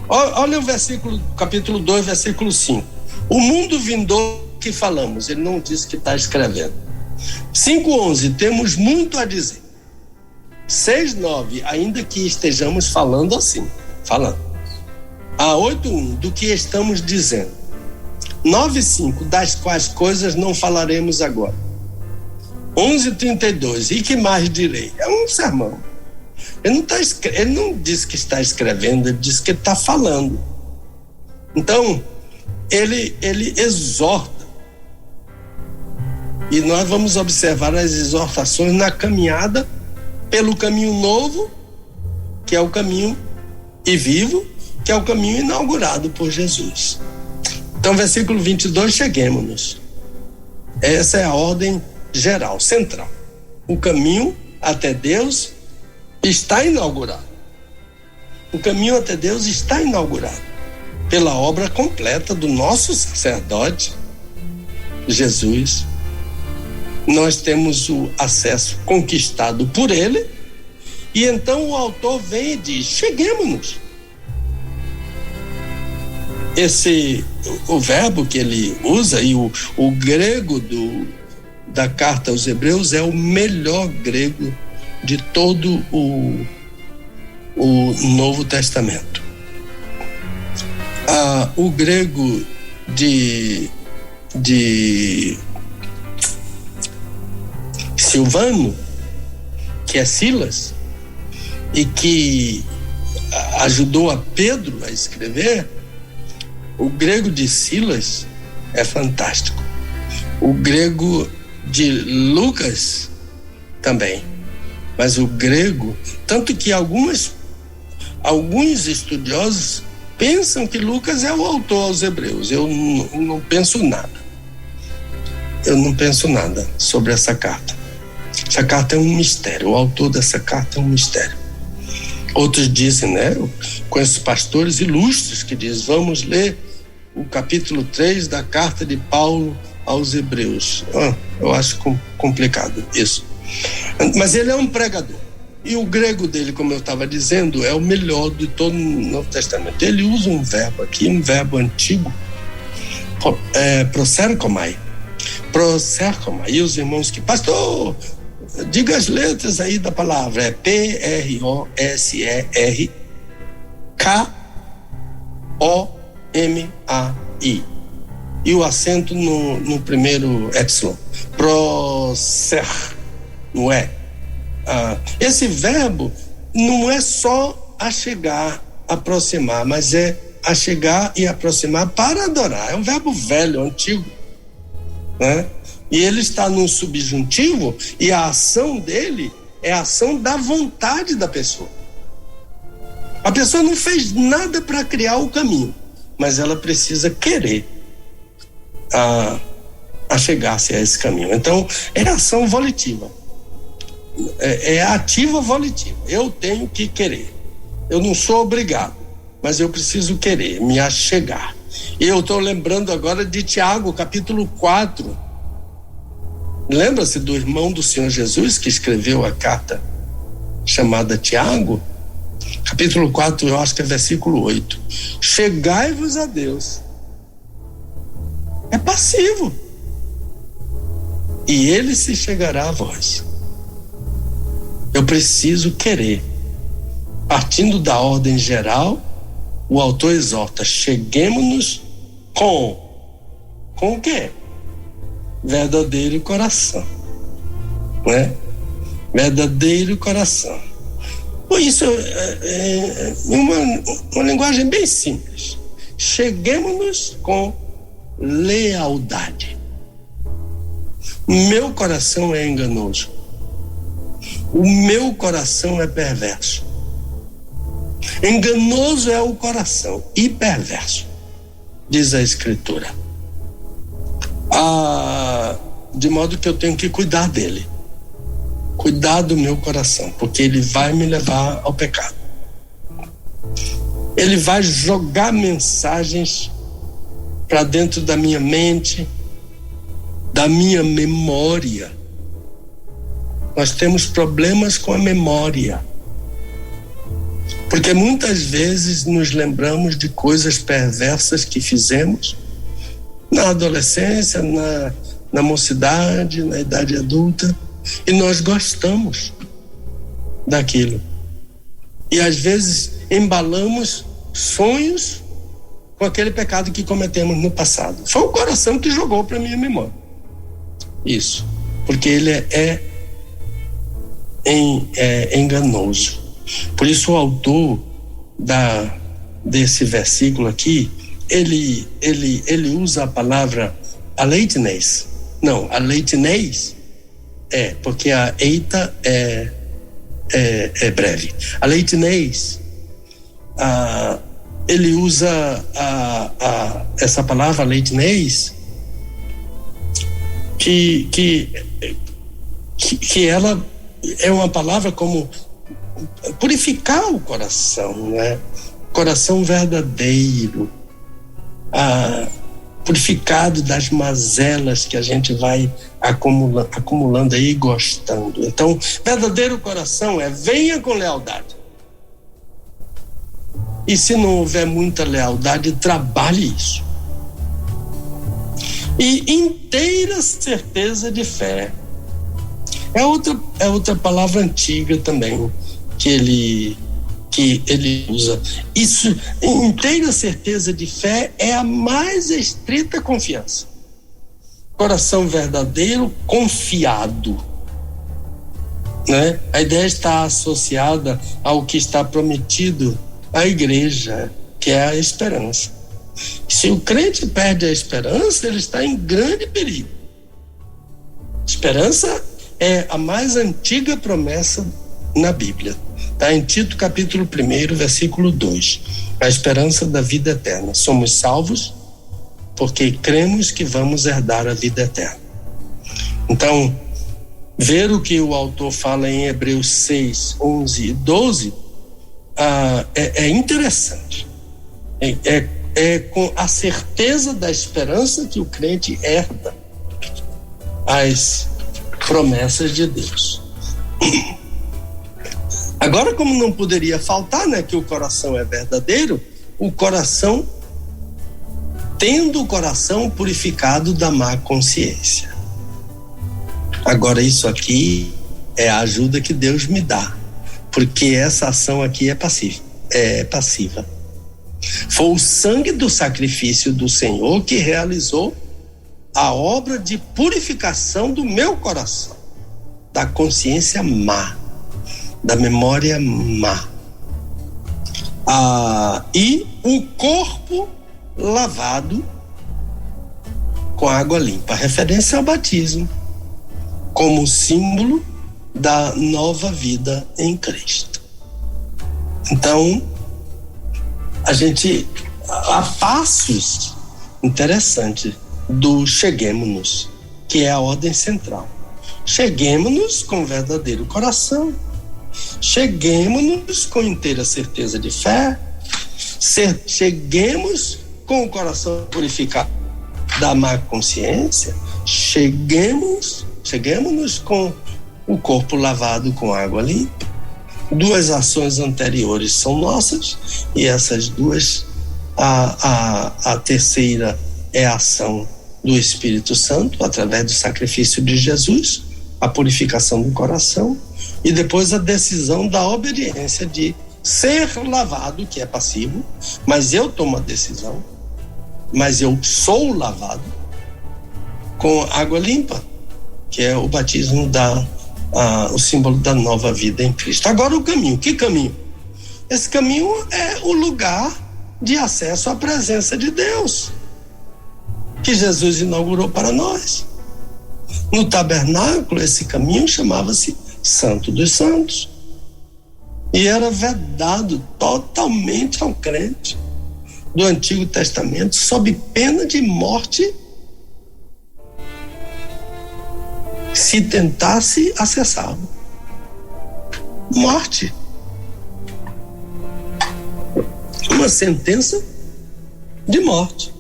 Olha o versículo, capítulo 2, versículo 5. O mundo vindouro que falamos, ele não diz que está escrevendo. 5:11, temos muito a dizer. 6:9, ainda que estejamos falando assim, falando. 8:1, do que estamos dizendo. 9:5, das quais coisas não falaremos agora. 11:32, e que mais direi? É um sermão. Ele não diz que está escrevendo, ele diz que está falando. Então, ele exorta. E nós vamos observar as exortações na caminhada pelo caminho novo, que é o caminho e vivo, que é o caminho inaugurado por Jesus. Então, versículo 22, cheguemos-nos. Essa é a ordem geral, central. O caminho até Deus está inaugurado. O caminho até Deus está inaugurado pela obra completa do nosso sacerdote, Jesus. Nós temos o acesso conquistado por ele, e então o autor vem e diz: cheguemos-nos. O verbo que ele usa, e o grego da carta aos Hebreus é o melhor grego de todo o Novo Testamento. O grego de Silvano, que é Silas, e que ajudou a Pedro a escrever, o grego de Silas é fantástico. O grego de Lucas também. Mas o grego, tanto que alguns estudiosos pensam que Lucas é o autor aos Hebreus. Eu não penso nada. Eu não penso nada sobre essa carta. Essa carta é um mistério. O autor dessa carta é um mistério. Outros dizem, né? Eu conheço pastores ilustres que dizem: vamos ler o capítulo 3 da carta de Paulo aos Hebreus. Eu acho complicado isso. Mas ele é um pregador. E o grego dele, como eu estava dizendo, é o melhor de todo o Novo Testamento. Ele usa um verbo aqui, um verbo antigo, proserkomai. Proserkomai. E os irmãos que... Pastor, diga as letras aí da palavra. É P-R-O-S-E-R-K-O-M-A-I. E o acento no primeiro epsilon. Proser, não é? Esse verbo não é só achegar, aproximar, mas é achegar e aproximar para adorar. É um verbo velho, antigo, né? E ele está no subjuntivo, e a ação dele é a ação da vontade da pessoa. A pessoa não fez nada para criar o caminho, mas ela precisa querer achegar-se a esse caminho. Então, é ação volitiva. É ativa volitiva. Eu tenho que querer. Eu não sou obrigado, mas eu preciso querer, me achegar. E eu estou lembrando agora de Tiago, capítulo 4. Lembra-se do irmão do Senhor Jesus que escreveu a carta chamada Tiago? Capítulo 4, eu acho que é versículo 8. Chegai-vos a Deus. É passivo. E ele se chegará a vós. Eu preciso querer. Partindo da ordem geral, o autor exorta: cheguemos-nos com o quê? Verdadeiro coração, né? Verdadeiro coração. Por isso é uma linguagem bem simples. Cheguemos-nos com lealdade. Meu coração é enganoso. O meu coração é perverso. Enganoso é o coração e perverso, diz a Escritura. De modo que eu tenho que cuidar dele. Cuidar do meu coração, porque ele vai me levar ao pecado. Ele vai jogar mensagens para dentro da minha mente, da minha memória. Nós temos problemas com a memória, porque muitas vezes nos lembramos de coisas perversas que fizemos na adolescência, na mocidade, na idade adulta, e nós gostamos daquilo. E às vezes embalamos sonhos com aquele pecado que cometemos no passado. Foi o coração que jogou para minha memória isso, porque ele é enganoso. Por isso o autor desse versículo aqui, ele usa a palavra aleitinês. Não, aleitinês porque a eita é breve. Aleitinês, ele usa essa palavra aleitinês, que ela é uma palavra como purificar o coração, né? Coração verdadeiro, purificado das mazelas que a gente vai acumulando aí, gostando. Então, verdadeiro coração venha com lealdade. E se não houver muita lealdade, trabalhe isso. E inteira certeza de fé. É outra palavra antiga também que ele usa. Isso, inteira certeza de fé é a mais estrita confiança. Coração verdadeiro, confiado, né? A ideia está associada ao que está prometido à igreja, que é a esperança. Se o crente perde a esperança, ele está em grande perigo. Esperança é a mais antiga promessa na Bíblia. Está em Tito capítulo 1, versículo 2. A esperança da vida eterna. Somos salvos porque cremos que vamos herdar a vida eterna. Então, ver o que o autor fala em Hebreus 6, 11 e 12 é interessante. É com a certeza da esperança que o crente herda as promessas de Deus. Agora, como não poderia faltar, né, que o coração é verdadeiro, o coração, tendo o coração purificado da má consciência. Agora, isso aqui é a ajuda que Deus me dá, porque essa ação aqui é passiva. Foi o sangue do sacrifício do Senhor que realizou a obra de purificação do meu coração, da consciência má, da memória má. E um corpo lavado com água limpa, referência ao batismo, como símbolo da nova vida em Cristo. Então, há passos interessantes do cheguemo-nos, que é a ordem central. Cheguemo-nos com verdadeiro coração, cheguemo-nos com inteira certeza de fé, cheguemos com o coração purificado da má consciência, cheguemos-nos com o corpo lavado com água limpa. Duas ações anteriores são nossas, e essas duas, a terceira é a ação do Espírito Santo, através do sacrifício de Jesus, a purificação do coração, e depois a decisão da obediência de ser lavado, que é passivo, mas eu tomo a decisão, mas eu sou lavado com água limpa, que é o batismo o símbolo da nova vida em Cristo. Agora o caminho, que caminho? Esse caminho é o lugar de acesso à presença de Deus. que Jesus inaugurou para nós. No tabernáculo, esse caminho chamava-se Santo dos Santos. E era vedado totalmente ao crente do Antigo Testamento, sob pena de morte, se tentasse acessá-lo. Morte. Uma sentença de morte.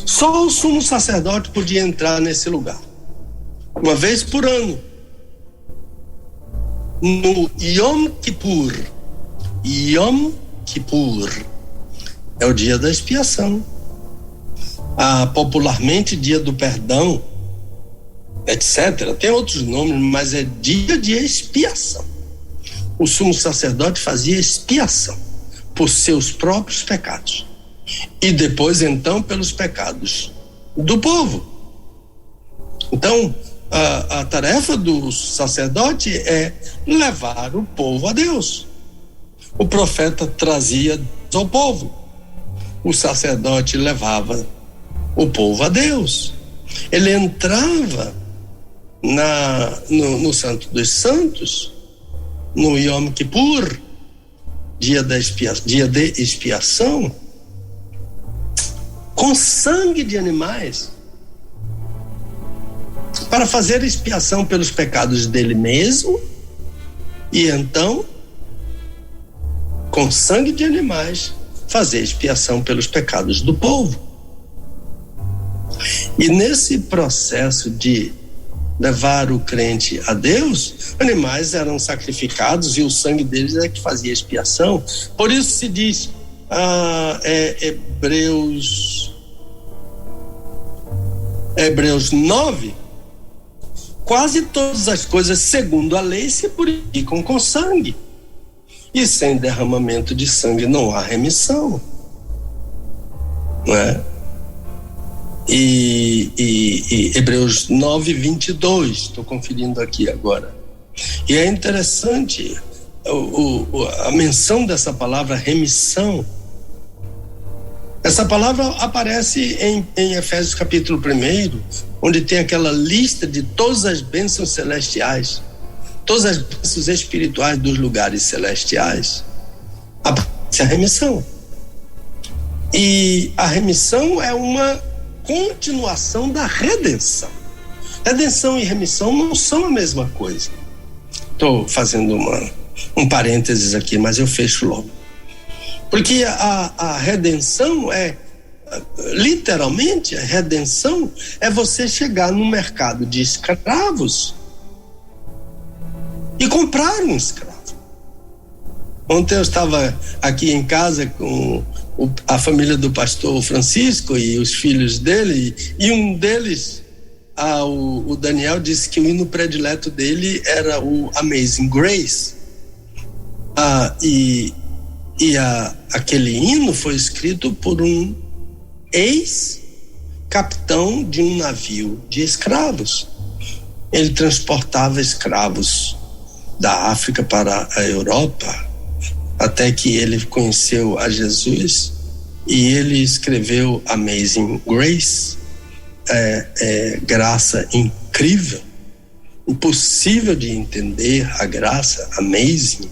Só o sumo sacerdote podia entrar nesse lugar, uma vez por ano, no Yom Kippur. Yom Kippur é o dia da expiação, popularmente dia do perdão, etc. Tem outros nomes, mas é dia de expiação. O sumo sacerdote fazia expiação por seus próprios pecados e depois então pelos pecados do povo. Então a tarefa do sacerdote é levar o povo a Deus. O profeta trazia ao povo, o sacerdote levava o povo a Deus. Ele entrava no Santo dos Santos, no Yom Kippur, dia de expiação, com sangue de animais, para fazer expiação pelos pecados dele mesmo, e então, com sangue de animais, fazer expiação pelos pecados do povo. E nesse processo de levar o crente a Deus, animais eram sacrificados e o sangue deles é que fazia expiação. Por isso se diz, Hebreus 9, quase todas as coisas segundo a lei se purificam com sangue, e sem derramamento de sangue não há remissão, não é? E Hebreus 9, 22, estou conferindo aqui agora. E é interessante a menção dessa palavra remissão. Essa palavra aparece em Efésios capítulo 1, onde tem aquela lista de todas as bênçãos celestiais, todas as bênçãos espirituais dos lugares celestiais. Aparece a remissão. E a remissão é uma continuação da redenção. Redenção e remissão não são a mesma coisa. Estou fazendo um parênteses aqui, mas eu fecho logo. Porque a redenção literalmente, a redenção é você chegar no mercado de escravos e comprar um escravo. Ontem eu estava aqui em casa com a família do pastor Francisco e os filhos dele, e um deles, o Daniel, disse que o hino predileto dele era o Amazing Grace. Aquele hino foi escrito por um ex-capitão de um navio de escravos. Ele transportava escravos da África para a Europa, até que ele conheceu a Jesus e ele escreveu Amazing Grace, graça incrível, impossível de entender a graça, amazing.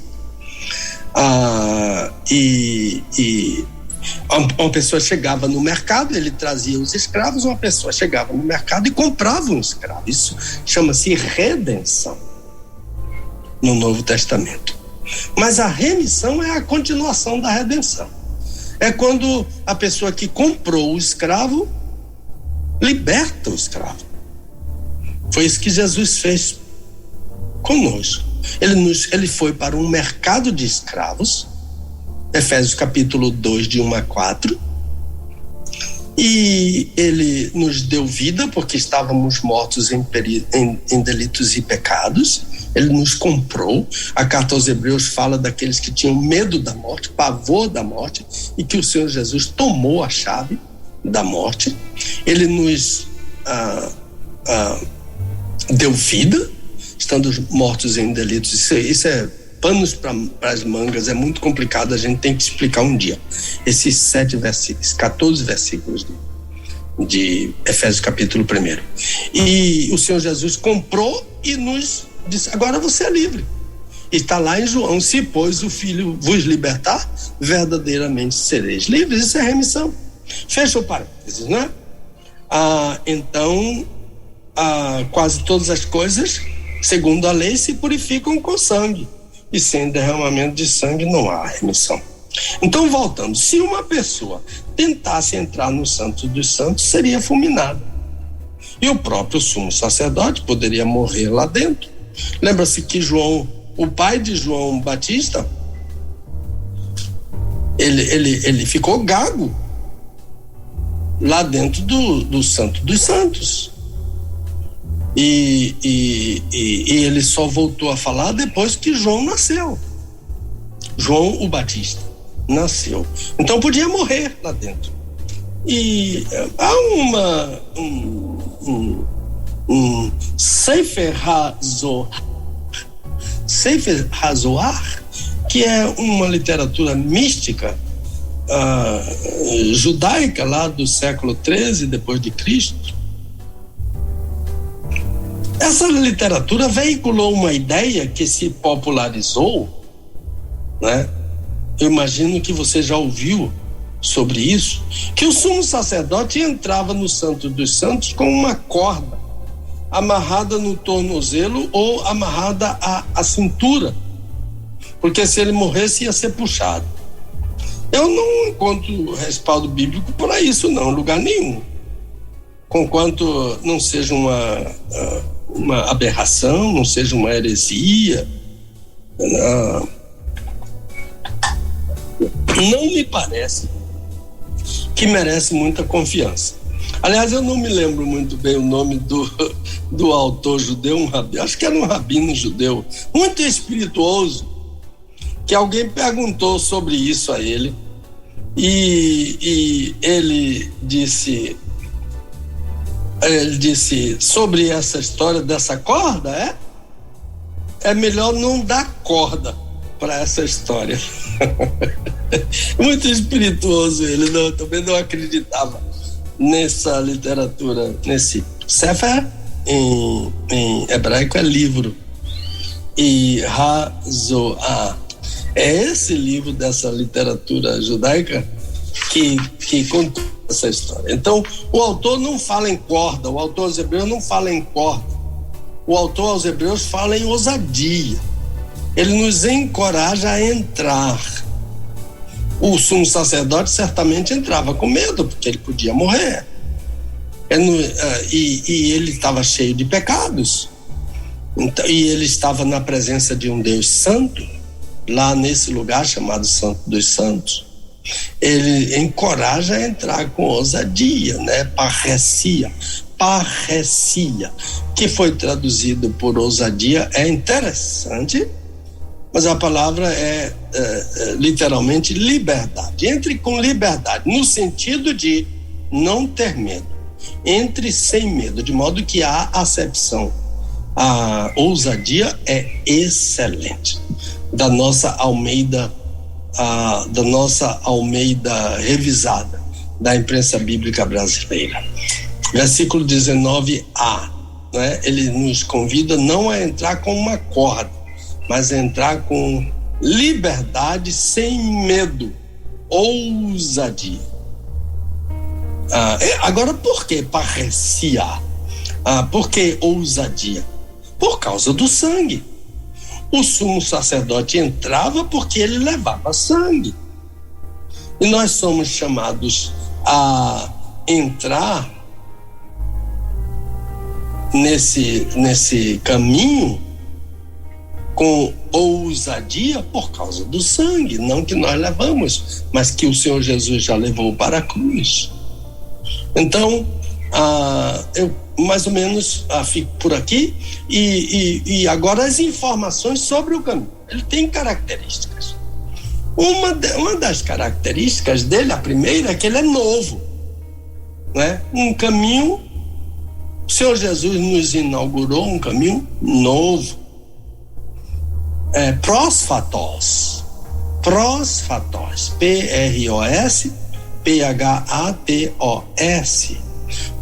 Uma pessoa chegava no mercado, ele trazia os escravos, uma pessoa chegava no mercado e comprava um escravo. Isso chama-se redenção no Novo Testamento. Mas a remissão é a continuação da redenção. É quando a pessoa que comprou o escravo liberta o escravo. Foi isso que Jesus fez conosco. Ele foi para um mercado de escravos, Efésios capítulo 2, de 1 a 4, e ele nos deu vida porque estávamos mortos em delitos e pecados. Ele nos comprou. A carta aos Hebreus fala daqueles que tinham medo da morte, pavor da morte, e que o Senhor Jesus tomou a chave da morte. Ele nos deu vida, estando mortos em delitos. Isso é panos para as mangas, é muito complicado, a gente tem que explicar um dia. Esses 14 versículos de Efésios capítulo 1. E o Senhor Jesus comprou e nos disse: agora você é livre. Está lá em João: se pois o Filho vos libertar, verdadeiramente sereis livres. Isso é remissão. Fecha o parênteses, né? Então, quase todas as coisas, segundo a lei, se purificam com sangue, e sem derramamento de sangue não há remissão. Então, voltando, se uma pessoa tentasse entrar no Santo dos Santos, seria fulminada, e o próprio sumo sacerdote poderia morrer lá dentro. Lembra-se que João, o pai de João Batista, ele ficou gago lá dentro do Santo dos Santos. E ele só voltou a falar depois que João nasceu. João o Batista nasceu. Então podia morrer lá dentro. E há um Sefer HaZohar, que é uma literatura mística judaica lá do século XIII depois de Cristo. Essa literatura veiculou uma ideia que se popularizou, né? Eu imagino que você já ouviu sobre isso, que o sumo sacerdote entrava no Santo dos Santos com uma corda amarrada no tornozelo ou amarrada à cintura, porque se ele morresse ia ser puxado. Eu não encontro respaldo bíblico para isso, não, em lugar nenhum, conquanto não seja uma aberração, não seja uma heresia. Não me parece que merece muita confiança. Aliás, eu não me lembro muito bem o nome do autor judeu, acho que era um rabino judeu, muito espirituoso, que alguém perguntou sobre isso a ele, e ele disse sobre essa história dessa corda, é melhor não dar corda para essa história. Muito espirituoso ele, também não acreditava nessa literatura, nesse Sefer, em hebraico é livro, e HaZohar é esse livro dessa literatura judaica que conta essa história. Então, o autor não fala em corda, o autor aos Hebreus não fala em corda, o autor aos Hebreus fala em ousadia. Ele nos encoraja a entrar. O sumo sacerdote certamente entrava com medo, porque ele podia morrer. E ele estava cheio de pecados. Então, e ele estava na presença de um Deus santo, lá nesse lugar chamado Santo dos Santos. Ele encoraja a entrar com ousadia, né? Parresia, que foi traduzido por ousadia, é interessante, mas a palavra é literalmente liberdade. Entre com liberdade, no sentido de não ter medo. Entre sem medo, de modo que a acepção, a ousadia é excelente. Da nossa Almeida revisada, da imprensa bíblica brasileira. Versículo 19a, né? Ele nos convida não a entrar com uma corda, mas entrar com liberdade, sem medo, ousadia. Agora, por que parresia? Por que ousadia? Por causa do sangue. O sumo sacerdote entrava porque ele levava sangue. E nós somos chamados a entrar nesse caminho com ousadia por causa do sangue, não que nós levamos, mas que o Senhor Jesus já levou para a cruz. Então, eu mais ou menos fico por aqui e agora as informações sobre o caminho. Ele tem características. Uma das características dele, a primeira, é que ele é novo, né? Um caminho, o Senhor Jesus nos inaugurou um caminho novo. Prosfatos, P-R-O-S, P-H-A-T-O-S.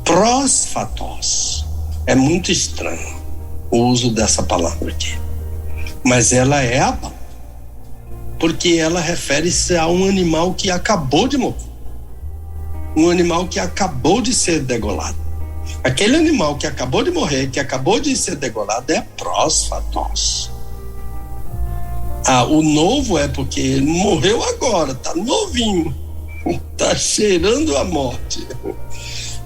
Prosfatos. É muito estranho o uso dessa palavra aqui, mas ela é a palavra, porque ela refere-se a um animal que acabou de morrer, um animal que acabou de ser degolado. Aquele animal que acabou de morrer, que acabou de ser degolado, é prosfatos. O novo é porque ele morreu agora, tá novinho, tá cheirando a morte.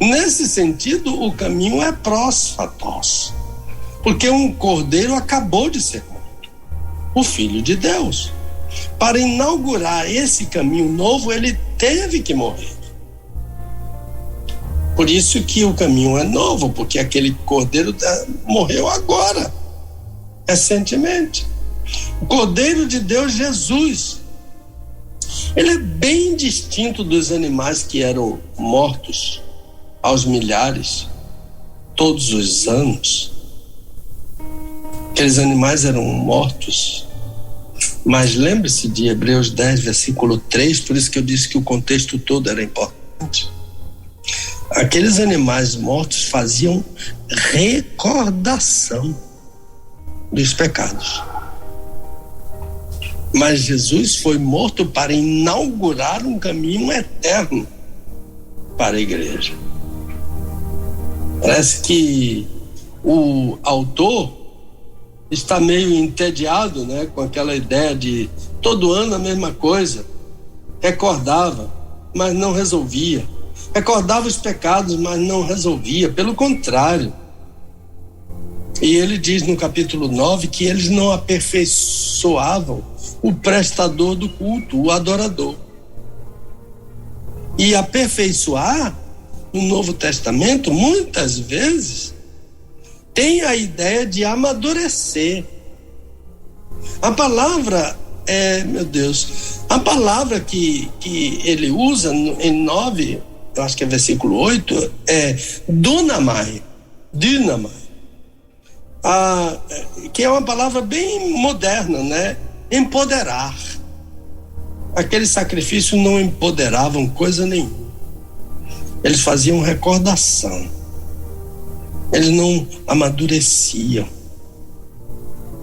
Nesse sentido, o caminho é prosfatos, porque um cordeiro acabou de ser morto, o Filho de Deus. Para inaugurar esse caminho novo, ele teve que morrer. Por isso que o caminho é novo, porque aquele cordeiro morreu agora, recentemente. O Cordeiro de Deus, Jesus, ele é bem distinto dos animais que eram mortos aos milhares, todos os anos. Aqueles animais eram mortos. Mas lembre-se de Hebreus 10, versículo 3, por isso que eu disse que o contexto todo era importante. Aqueles animais mortos faziam recordação dos pecados. Mas Jesus foi morto para inaugurar um caminho eterno para a igreja. Parece que o autor está meio entediado, né, com aquela ideia de todo ano a mesma coisa. Recordava, mas não resolvia. Recordava os pecados, mas não resolvia. Pelo contrário. E ele diz no capítulo 9 que eles não aperfeiçoavam o prestador do culto, o adorador. E aperfeiçoar, no Novo Testamento, muitas vezes, tem a ideia de amadurecer. A palavra a palavra que ele usa em 9, eu acho que é versículo 8, é dunamai, que é uma palavra bem moderna, né? Empoderar. Aqueles sacrifícios não empoderavam coisa nenhuma. Eles faziam recordação. Eles não amadureciam,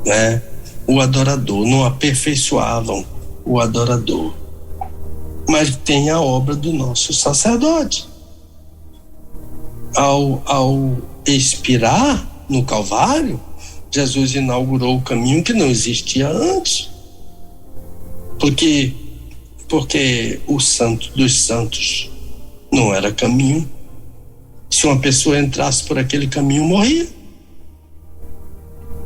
né? O adorador, não aperfeiçoavam o adorador. Mas tem a obra do nosso sacerdote. Ao expirar no Calvário, Jesus inaugurou o caminho que não existia antes. Porque o santo dos santos não era caminho. Se uma pessoa entrasse por aquele caminho, morria.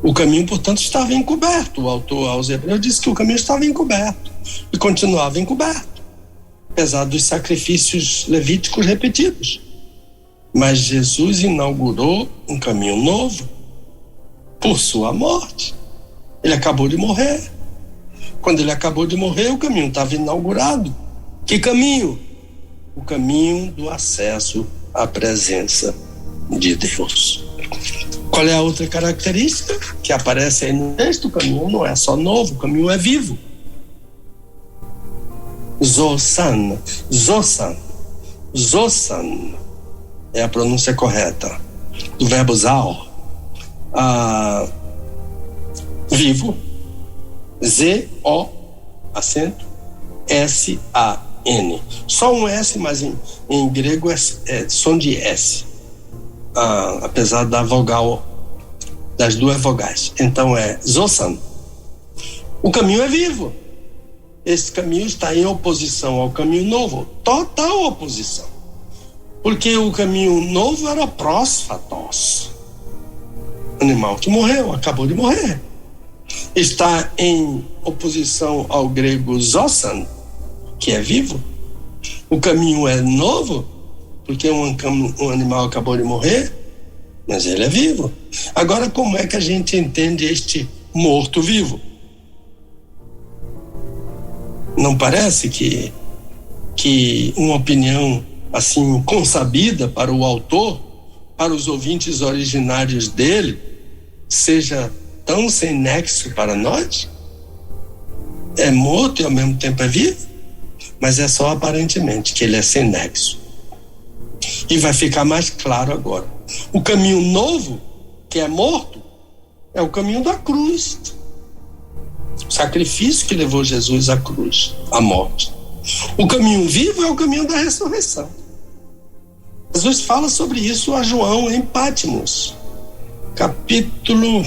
O caminho, portanto, estava encoberto. O autor aos Hebreus disse que o caminho estava encoberto e continuava encoberto, apesar dos sacrifícios levíticos repetidos. Mas Jesus inaugurou um caminho novo por sua morte. Ele acabou de morrer. Quando ele acabou de morrer, o caminho estava inaugurado. Que caminho? O caminho do acesso à presença de Deus. Qual é a outra característica que aparece aí no texto? O caminho não é só novo, o caminho é vivo. Zosan é a pronúncia correta do verbo zao, vivo, Z-O, acento, S-A-N. Só um S, mas em grego é som de S, apesar da vogal, das duas vogais. Então é zosan. O caminho é vivo. Esse caminho está em oposição ao caminho novo, total oposição. Porque o caminho novo era prosfatos, animal que morreu, acabou de morrer. Está em oposição ao grego zosan, que é vivo. O caminho é novo, porque um animal acabou de morrer, mas ele é vivo. Agora, como é que a gente entende este morto-vivo? Não parece que uma opinião assim consabida para o autor, para os ouvintes originários dele, seja tão sem nexo para nós? É morto e ao mesmo tempo é vivo? Mas é só aparentemente que ele é sem nexo. E vai ficar mais claro agora. O caminho novo, que é morto, é o caminho da cruz. O sacrifício que levou Jesus à cruz, à morte. O caminho vivo é o caminho da ressurreição. Jesus fala sobre isso a João em Patmos, capítulo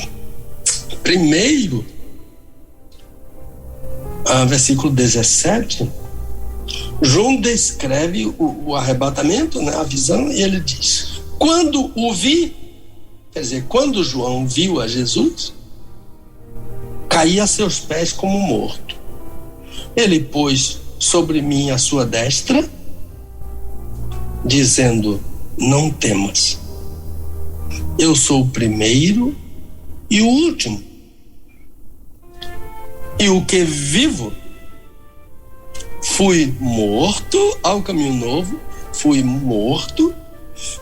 1, versículo 17. João descreve o arrebatamento, né, a visão, e ele diz: quando o vi, quer dizer, quando João viu a Jesus, caía a seus pés como morto. Ele pôs sobre mim a sua destra, dizendo: não temas, eu sou o primeiro e o último, e o que vivo. Fui morto ao caminho novo, fui morto,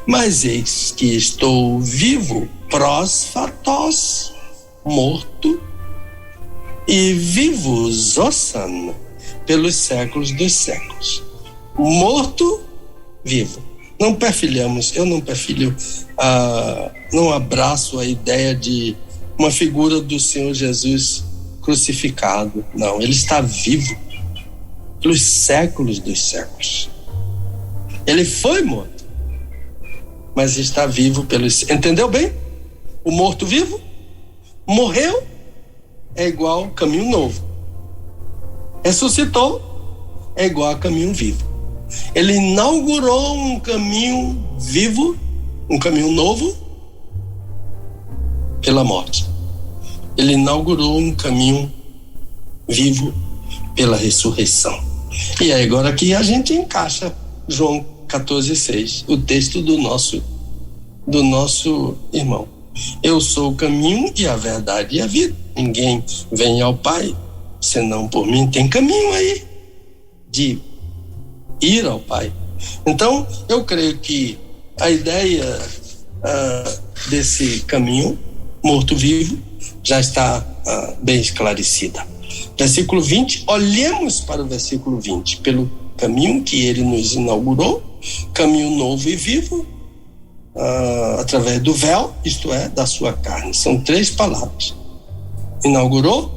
mas eis que estou vivo, prosfatos, morto, e vivo, zosan, pelos séculos dos séculos. Morto, vivo. Não perfilhamos, eu não perfilho, não abraço a ideia de uma figura do Senhor Jesus crucificado. Não, ele está vivo pelos séculos dos séculos. Ele foi morto, mas está vivo pelos... Entendeu bem? O morto vivo morreu, é igual caminho novo. Ressuscitou, é igual a caminho vivo. Ele inaugurou um caminho vivo, um caminho novo, pela morte. Ele inaugurou um caminho vivo pela ressurreição. E aí agora aqui a gente encaixa João 14,6, o texto do nosso irmão. Eu sou o caminho e a verdade e a vida. Ninguém vem ao Pai senão por mim. Tem caminho aí de ir ao Pai. Então, eu creio que a ideia desse caminho morto-vivo já está bem esclarecida. Versículo 20, olhemos para o versículo 20, pelo caminho que ele nos inaugurou, caminho novo e vivo, através do véu, isto é, da sua carne. São 3 palavras. Inaugurou,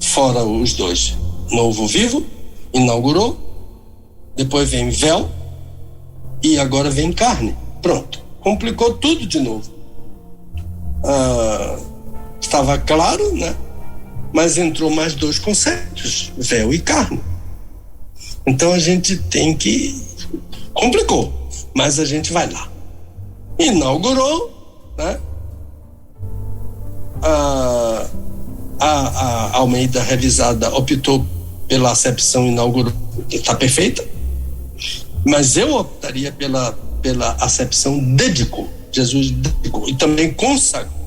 fora os 2, novo, vivo, inaugurou, depois vem véu e agora vem carne. Pronto, complicou tudo de novo. Estava claro, né? Mas entrou mais 2 conceitos, véu e carne. Então a gente tem que... Complicou, mas a gente vai lá. Inaugurou, né? A Almeida revisada optou pela acepção inaugurou, está perfeita, mas eu optaria pela acepção dedicou. Jesus dedicou e também consagrou.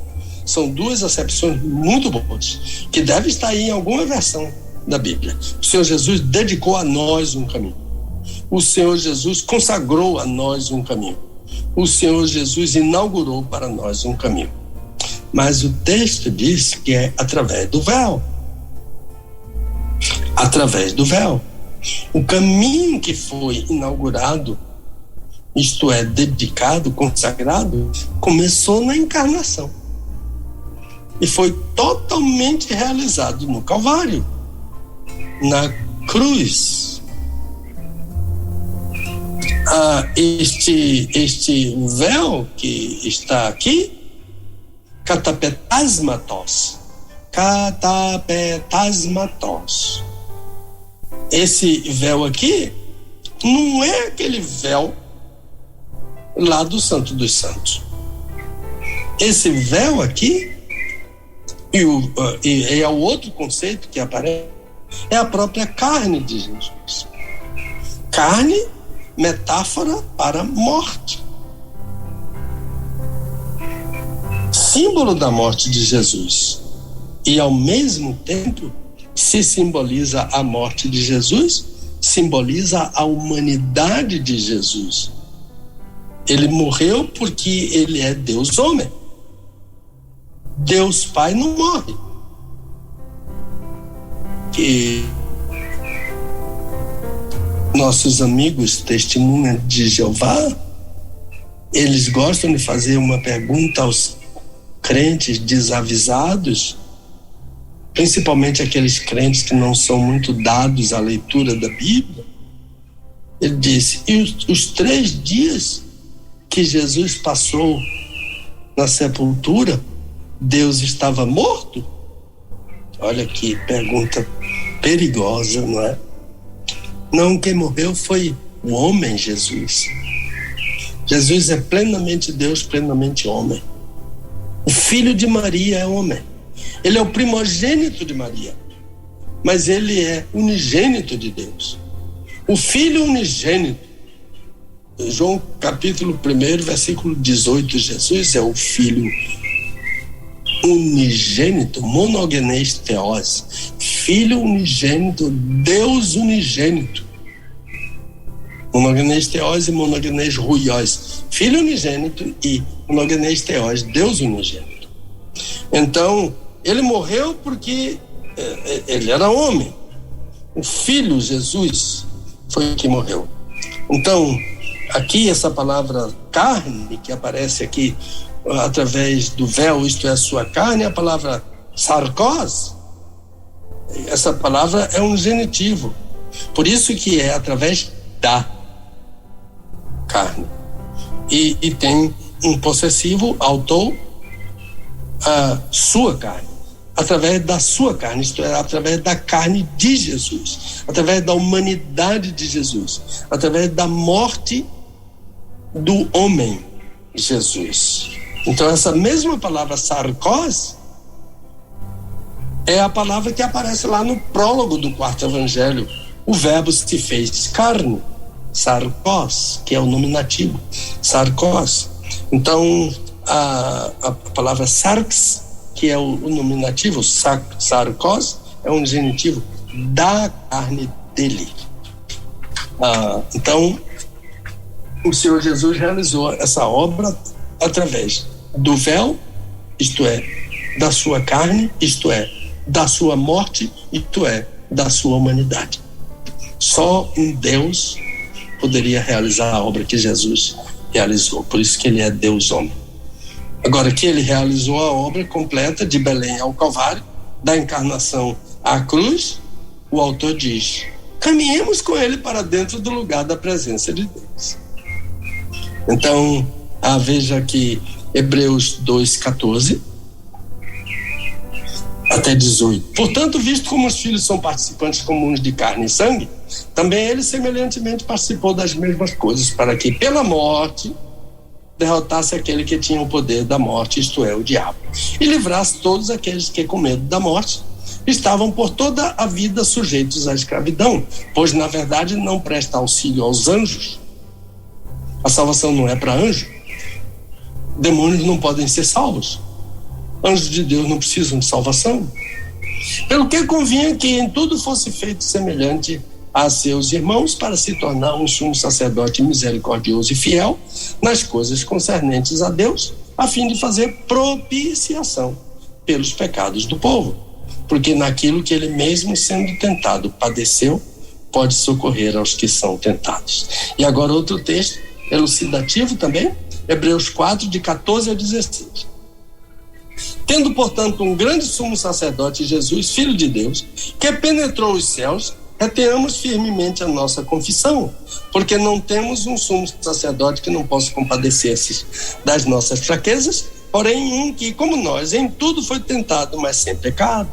São 2 acepções muito boas, que devem estar aí em alguma versão da Bíblia. O Senhor Jesus dedicou a nós um caminho. O Senhor Jesus consagrou a nós um caminho. O Senhor Jesus inaugurou para nós um caminho. Mas o texto diz que é através do véu. Através do véu. O caminho que foi inaugurado, isto é, dedicado, consagrado, começou na encarnação. E foi totalmente realizado no Calvário, na cruz. Este véu que está aqui, katapetasmatos. Esse véu aqui não é aquele véu lá do Santo dos Santos. Esse véu aqui, e é o outro conceito que aparece, é a própria carne de Jesus. Carne, metáfora para morte. Símbolo da morte de Jesus. E ao mesmo tempo, se simboliza a morte de Jesus, simboliza a humanidade de Jesus. Ele morreu porque ele é Deus homem. Deus Pai não morre. nossos amigos testemunhas de Jeová, eles gostam de fazer uma pergunta aos crentes desavisados, principalmente aqueles crentes que não são muito dados à leitura da Bíblia. Ele disse: e os 3 dias que Jesus passou na sepultura, Deus estava morto? Olha que pergunta perigosa, não é? Não, quem morreu foi o homem Jesus. Jesus é plenamente Deus, plenamente homem. O filho de Maria é homem. Ele é o primogênito de Maria, mas ele é unigênito de Deus. O filho unigênito, João capítulo 1, versículo 18, Jesus é o filho unigênito, monogenês theos, filho unigênito, Deus unigênito. Monogenês theos e monogenês huios, filho unigênito, e monogenês theos, Deus unigênito. Então, ele morreu porque ele era homem. O filho Jesus foi o que morreu. Então, aqui essa palavra carne, que aparece aqui através do véu, isto é, a sua carne, a palavra sarcos, essa palavra é um genitivo. Por isso que é através da carne. E tem um possessivo, autou, a sua carne. Através da sua carne, isto é, através da carne de Jesus, através da humanidade de Jesus, através da morte do homem Jesus. Então, essa mesma palavra sarcos é a palavra que aparece lá no prólogo do 4º evangelho. O verbo se fez carne, sarcos, que é o nominativo, sarcos. Então, a palavra sarx, que é o nominativo, sarcos, é um genitivo da carne dele. Então, o Senhor Jesus realizou essa obra através do véu, isto é, da sua carne, isto é, da sua morte, isto é, da sua humanidade. Só um Deus poderia realizar a obra que Jesus realizou, por isso que ele é Deus homem. Agora que ele realizou a obra completa de Belém ao Calvário, da encarnação à cruz, o autor diz: caminhemos com ele para dentro do lugar da presença de Deus. Então, veja aqui Hebreus 2:14 até 18. Portanto, visto como os filhos são participantes comuns de carne e sangue, também ele semelhantemente participou das mesmas coisas, para que pela morte derrotasse aquele que tinha o poder da morte, isto é, o diabo, e livrasse todos aqueles que, com medo da morte, estavam por toda a vida sujeitos à escravidão, pois na verdade não presta auxílio aos anjos. A salvação não é para anjo. Demônios não podem ser salvos. Anjos de Deus não precisam de salvação. Pelo que convinha que em tudo fosse feito semelhante a seus irmãos, para se tornar um sumo sacerdote misericordioso e fiel nas coisas concernentes a Deus, a fim de fazer propiciação pelos pecados do povo, porque naquilo que ele mesmo, sendo tentado, padeceu, pode socorrer aos que são tentados. E agora outro texto elucidativo também, Hebreus 4, de 14 a 16. Tendo, portanto, um grande sumo sacerdote, Jesus, Filho de Deus, que penetrou os céus, retenhamos firmemente a nossa confissão, porque não temos um sumo sacerdote que não possa compadecer-se das nossas fraquezas, porém um que, como nós, em tudo foi tentado, mas sem pecado.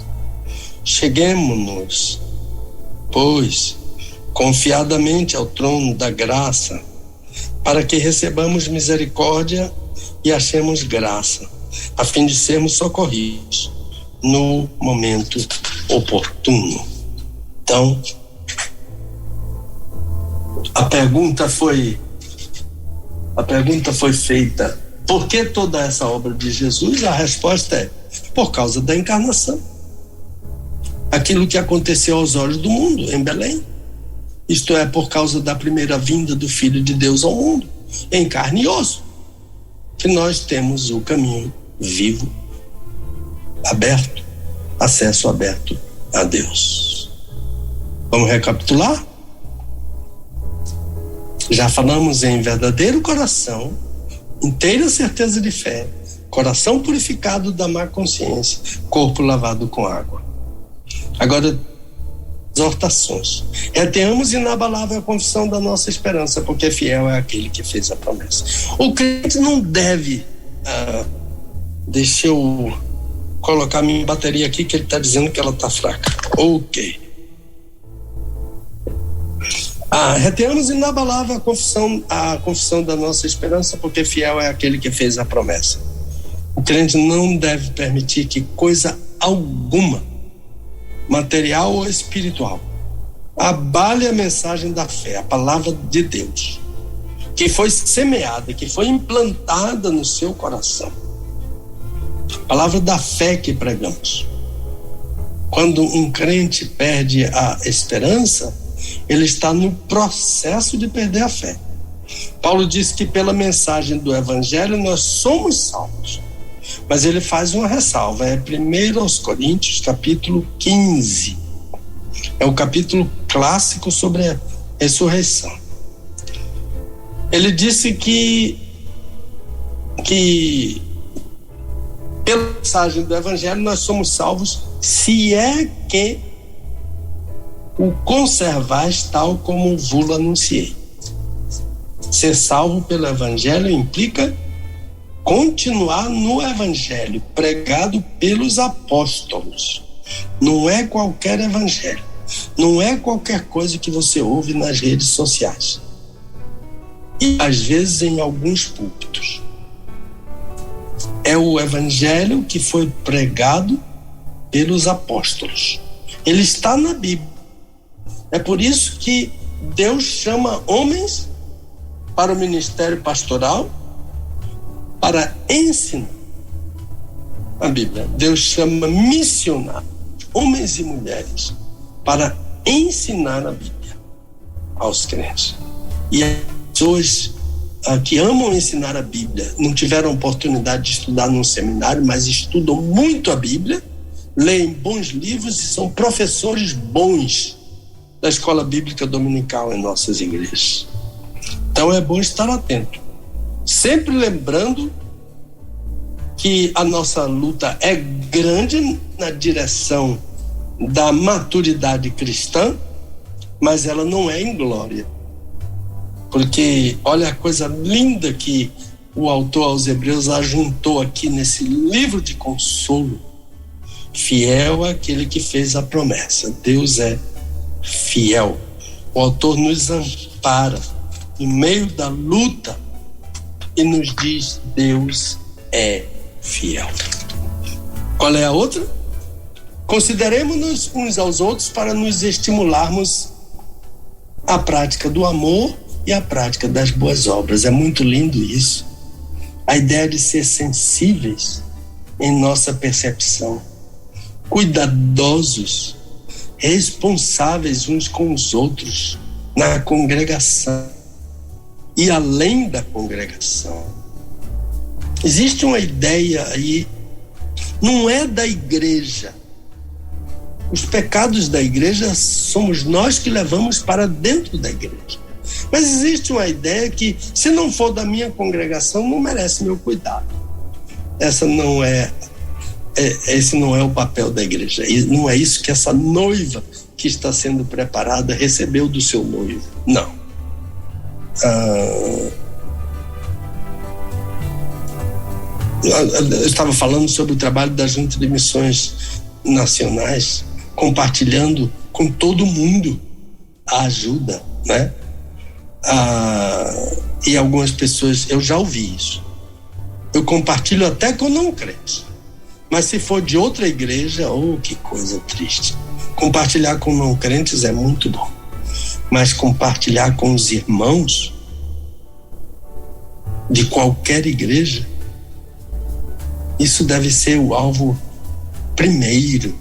Cheguemo-nos, pois, confiadamente ao trono da graça, para que recebamos misericórdia e achemos graça, a fim de sermos socorridos no momento oportuno. Então, a pergunta foi feita: por que toda essa obra de Jesus? A resposta é: por causa da encarnação. Aquilo que aconteceu aos olhos do mundo em Belém. Isto é, por causa da primeira vinda do Filho de Deus ao mundo, em carne e osso, que nós temos o caminho vivo, aberto, acesso aberto a Deus. Vamos recapitular? Já falamos em verdadeiro coração, inteira certeza de fé, coração purificado da má consciência, corpo lavado com água. Agora, exortações. Retenhamos inabalável a confissão da nossa esperança, porque fiel é aquele que fez a promessa. O crente não deve... deixa eu colocar minha bateria aqui, que ele está dizendo que ela está fraca. Ok. Retenhamos inabalável a confissão da nossa esperança, porque fiel é aquele que fez a promessa. O crente não deve permitir que coisa alguma, material ou espiritual, abale a mensagem da fé, a palavra de Deus, que foi semeada, que foi implantada no seu coração. A palavra da fé que pregamos. Quando um crente perde a esperança, ele está no processo de perder a fé. Paulo diz que pela mensagem do evangelho nós somos salvos. Mas ele faz uma ressalva, é 1 Coríntios, capítulo 15. É o capítulo clássico sobre a ressurreição. Ele disse que pela mensagem do evangelho nós somos salvos, se é que o conservais tal como vos anunciei. Ser salvo pelo evangelho implica continuar no evangelho pregado pelos apóstolos. Não é qualquer evangelho, não é qualquer coisa que você ouve nas redes sociais e às vezes em alguns púlpitos. É o evangelho que foi pregado pelos apóstolos. Ele está na Bíblia. É por isso que Deus chama homens para o ministério pastoral, para ensinar a Bíblia. Deus chama missionários, homens e mulheres, para ensinar a Bíblia aos crentes. E as pessoas que amam ensinar a Bíblia não tiveram oportunidade de estudar num seminário, mas estudam muito a Bíblia, leem bons livros e são professores bons da escola bíblica dominical em nossas igrejas. Então é bom estar atento, sempre lembrando que a nossa luta é grande na direção da maturidade cristã, mas ela não é inglória. Porque olha a coisa linda que o autor aos Hebreus ajuntou aqui nesse livro de consolo. Fiel é aquele que fez a promessa. Deus é fiel. O autor nos ampara em meio da luta e nos diz: Deus é fiel. Qual é a outra? Consideremos-nos uns aos outros para nos estimularmos à prática do amor e à prática das boas obras. É muito lindo isso. A ideia de ser sensíveis em nossa percepção, cuidadosos, responsáveis uns com os outros na congregação e além da congregação. Existe uma ideia aí, não é da igreja. Os pecados da igreja somos nós que levamos para dentro da igreja. Mas existe uma ideia que, se não for da minha congregação, não merece meu cuidado. Esse não é o papel da igreja. E não é isso que essa noiva que está sendo preparada recebeu do seu noivo. Não. Eu estava falando sobre o trabalho da Junta de Missões Nacionais, compartilhando com todo mundo a ajuda, né? E algumas pessoas, eu já ouvi isso. Eu compartilho até com não crentes. Mas se for de outra igreja, que coisa triste. Compartilhar com não crentes é muito bom. Mas compartilhar com os irmãos de qualquer igreja, isso deve ser o alvo primeiro,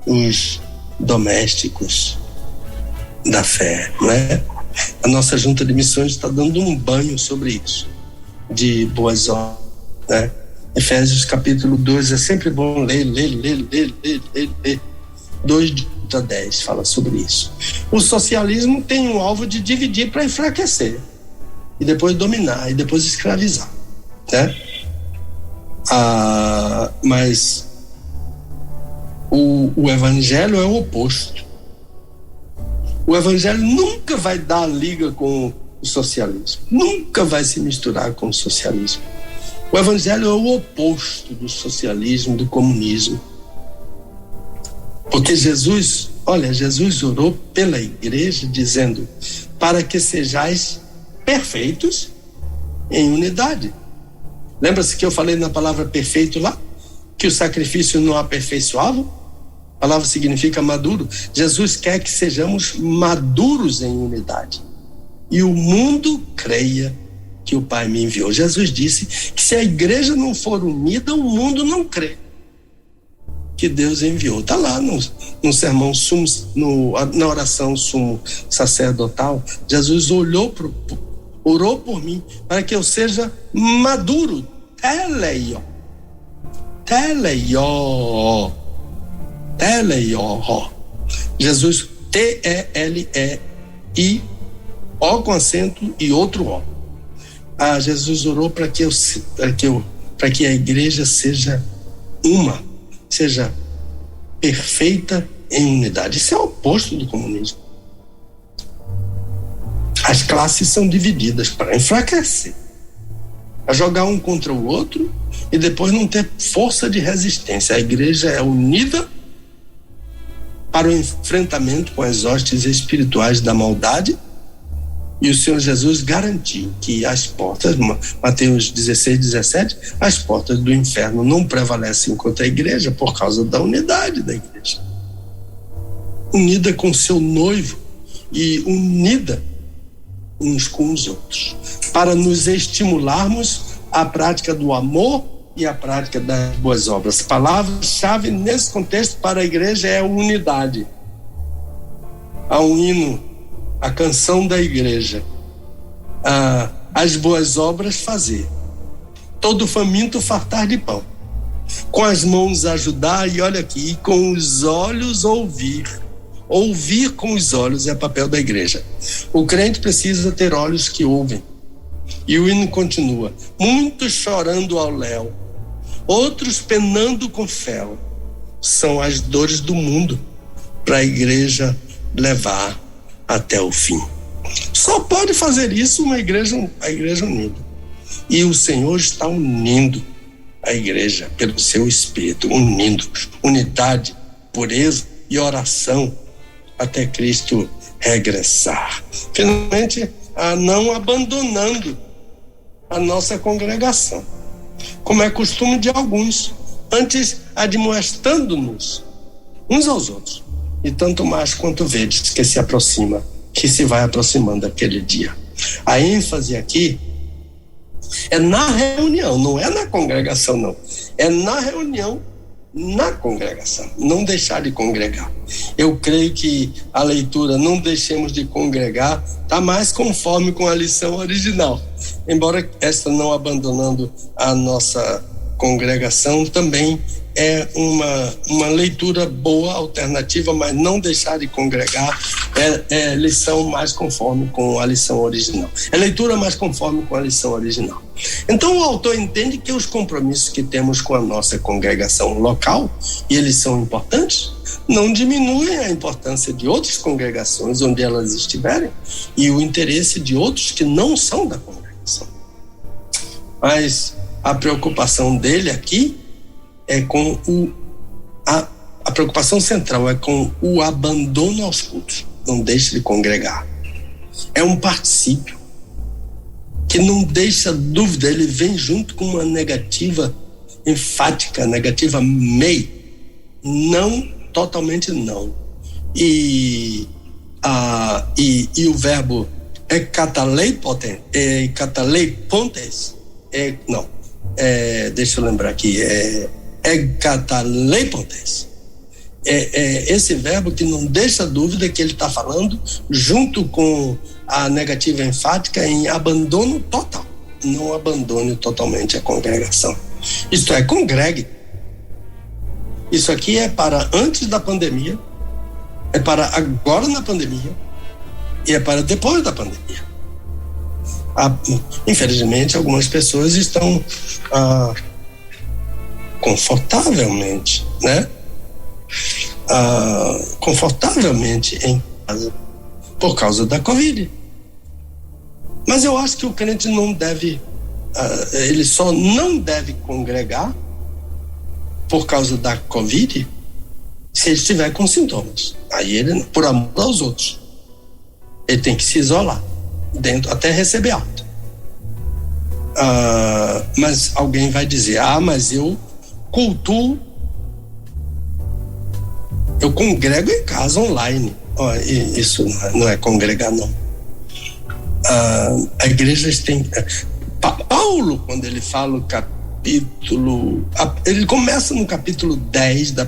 os domésticos da fé, né? A nossa Junta de Missões está dando um banho sobre isso, de boas obras, né? Efésios capítulo 2, é sempre bom ler. 2 luta 10 fala sobre isso. O socialismo tem um alvo de dividir para enfraquecer, e depois dominar, e depois escravizar, né? Mas o evangelho é o oposto. O evangelho nunca vai dar liga com o socialismo, nunca vai se misturar com o socialismo. O evangelho é o oposto do socialismo, do comunismo. Porque Jesus orou pela igreja dizendo: para que sejais perfeitos em unidade. Lembra-se que eu falei na palavra perfeito lá? Que o sacrifício não aperfeiçoava? A palavra significa maduro. Jesus quer que sejamos maduros em unidade. E o mundo creia que o Pai me enviou. Jesus disse que se a igreja não for unida, o mundo não crê que Deus enviou. Está lá no sermão sumo, na oração sumo sacerdotal. Jesus orou por mim para que eu seja maduro. Teleio. Jesus, T-E-L-E-I-O com acento e outro O. Jesus orou para que a igreja seja seja perfeita em unidade. Isso é o oposto do comunismo. As classes são divididas para enfraquecer, para jogar um contra o outro e depois não ter força de resistência. A igreja é unida para o enfrentamento com as hostes espirituais da maldade, e o Senhor Jesus garantiu que as portas, Mateus 16:17, as portas do inferno não prevalecem contra a igreja por causa da unidade da igreja. Unida com seu noivo e unida uns com os outros, para nos estimularmos à prática do amor e à prática das boas obras. A palavra-chave nesse contexto para a igreja é a unidade. Há um hino, a canção da igreja: as boas obras fazer, todo faminto fartar de pão, com as mãos ajudar, e olha aqui, com os olhos ouvir com os olhos é papel da igreja. O crente precisa ter olhos que ouvem. E o hino continua: muitos chorando ao léu, outros penando com fel, são as dores do mundo para a igreja levar até o fim. Só pode fazer isso a igreja unida. E o Senhor está unindo a igreja pelo seu Espírito, unindo unidade, pureza e oração até Cristo regressar. Finalmente, não abandonando a nossa congregação, como é costume de alguns, antes admoestando-nos uns aos outros, e tanto mais quanto vedes que se vai aproximando aquele dia. A ênfase aqui é na reunião, não é na congregação, não. É na reunião, na congregação. Não deixar de congregar. Eu creio que a leitura "não deixemos de congregar" está mais conforme com a lição original. Embora esta não abandonando a nossa congregação também é uma leitura boa, alternativa, mas não deixar de congregar é lição mais conforme com a lição original. É leitura mais conforme com a lição original. Então o autor entende que os compromissos que temos com a nossa congregação local, e eles são importantes, não diminuem a importância de outras congregações onde elas estiverem e o interesse de outros que não são da congregação. Mas a preocupação dele aqui é com a preocupação central é com o abandono aos cultos. Não deixe de congregar. É um particípio que não deixa dúvida, ele vem junto com uma negativa enfática, negativa meio, não, totalmente não. E o verbo ekataleipontes, deixa eu lembrar aqui, ekataleipontes. Esse verbo que não deixa dúvida que ele está falando junto com a negativa enfática em abandono total. Não abandone totalmente a congregação. Isto é, congregue. Isso aqui é para antes da pandemia É para agora na pandemia e é para depois da pandemia. Infelizmente, algumas pessoas estão confortavelmente, né? Confortavelmente em casa por causa da Covid. Mas eu acho que o crente não deve, ele só não deve congregar por causa da Covid se ele estiver com sintomas. Aí ele, por amor aos outros, ele tem que se isolar dentro até receber alta. Mas alguém vai dizer, mas eu cultuo, eu congrego em casa online. Isso não é congregar, não. A igreja tem... Paulo, quando ele fala o capítulo... Ele começa no capítulo 10 da 1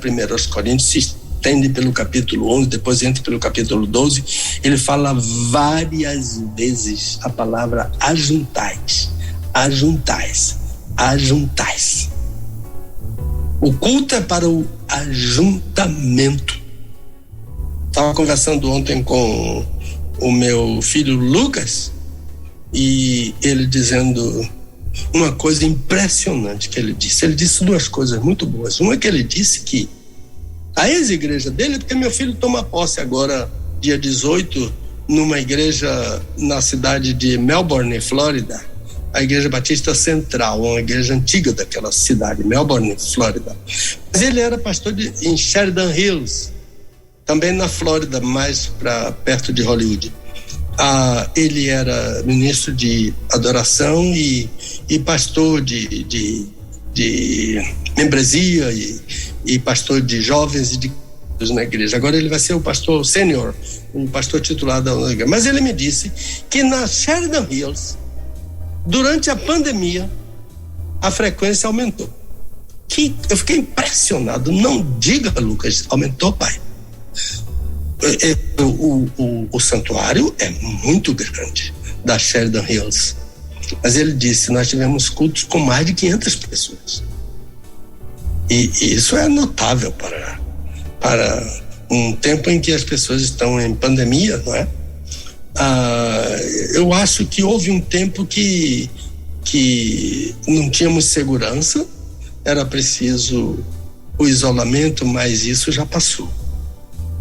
Coríntios, se estende pelo capítulo 11, depois entra pelo capítulo 12. Ele fala várias vezes a palavra ajuntais. Ajuntais. Ajuntais. O culto é para o ajuntamento. Estava conversando ontem com o meu filho Lucas e ele dizendo uma coisa impressionante que ele disse. Ele disse duas coisas muito boas. Uma é que ele disse que a ex-igreja dele, porque meu filho toma posse agora, dia 18, numa igreja na cidade de Melbourne, Flórida, a Igreja Batista Central, uma igreja antiga daquela cidade, Melbourne, Flórida. Mas ele era pastor em Sheridan Hills, também na Flórida, mais perto de Hollywood. Ele era ministro de adoração e pastor de membresia e pastor de jovens e de na igreja. Agora ele vai ser o pastor sênior, um pastor titular da igreja. Mas ele me disse que na Sheridan Hills, durante a pandemia, a frequência aumentou. Eu fiquei impressionado. Não diga, Lucas, aumentou, pai. O santuário é muito grande da Sheridan Hills, mas ele disse, nós tivemos cultos com mais de 500 pessoas e isso é notável para um tempo em que as pessoas estão em pandemia, não é? Eu acho que houve um tempo que não tínhamos segurança, era preciso o isolamento, mas isso já passou.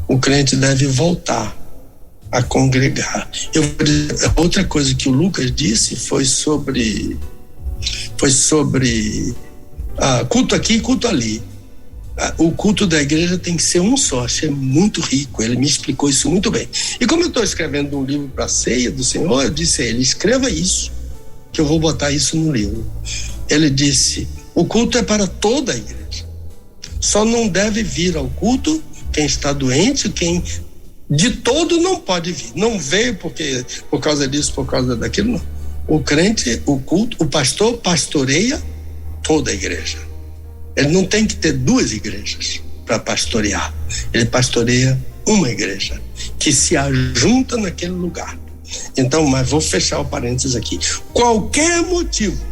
O crente deve voltar a congregar. Outra coisa que o Lucas disse foi sobre culto aqui, culto ali. O culto da igreja tem que ser um só. Achei muito rico, ele me explicou isso muito bem. E como eu estou escrevendo um livro para a ceia do Senhor, eu disse a ele, escreva isso, que eu vou botar isso no livro. Ele disse, o culto é para toda a igreja, só não deve vir ao culto quem está doente, quem de todo não pode vir. Não veio porque por causa disso, por causa daquilo, não. O crente, o culto, o pastor pastoreia toda a igreja. Ele não tem que ter duas igrejas para pastorear. Ele pastoreia uma igreja que se ajunta naquele lugar. Então, mas vou fechar o parênteses aqui. Qualquer motivo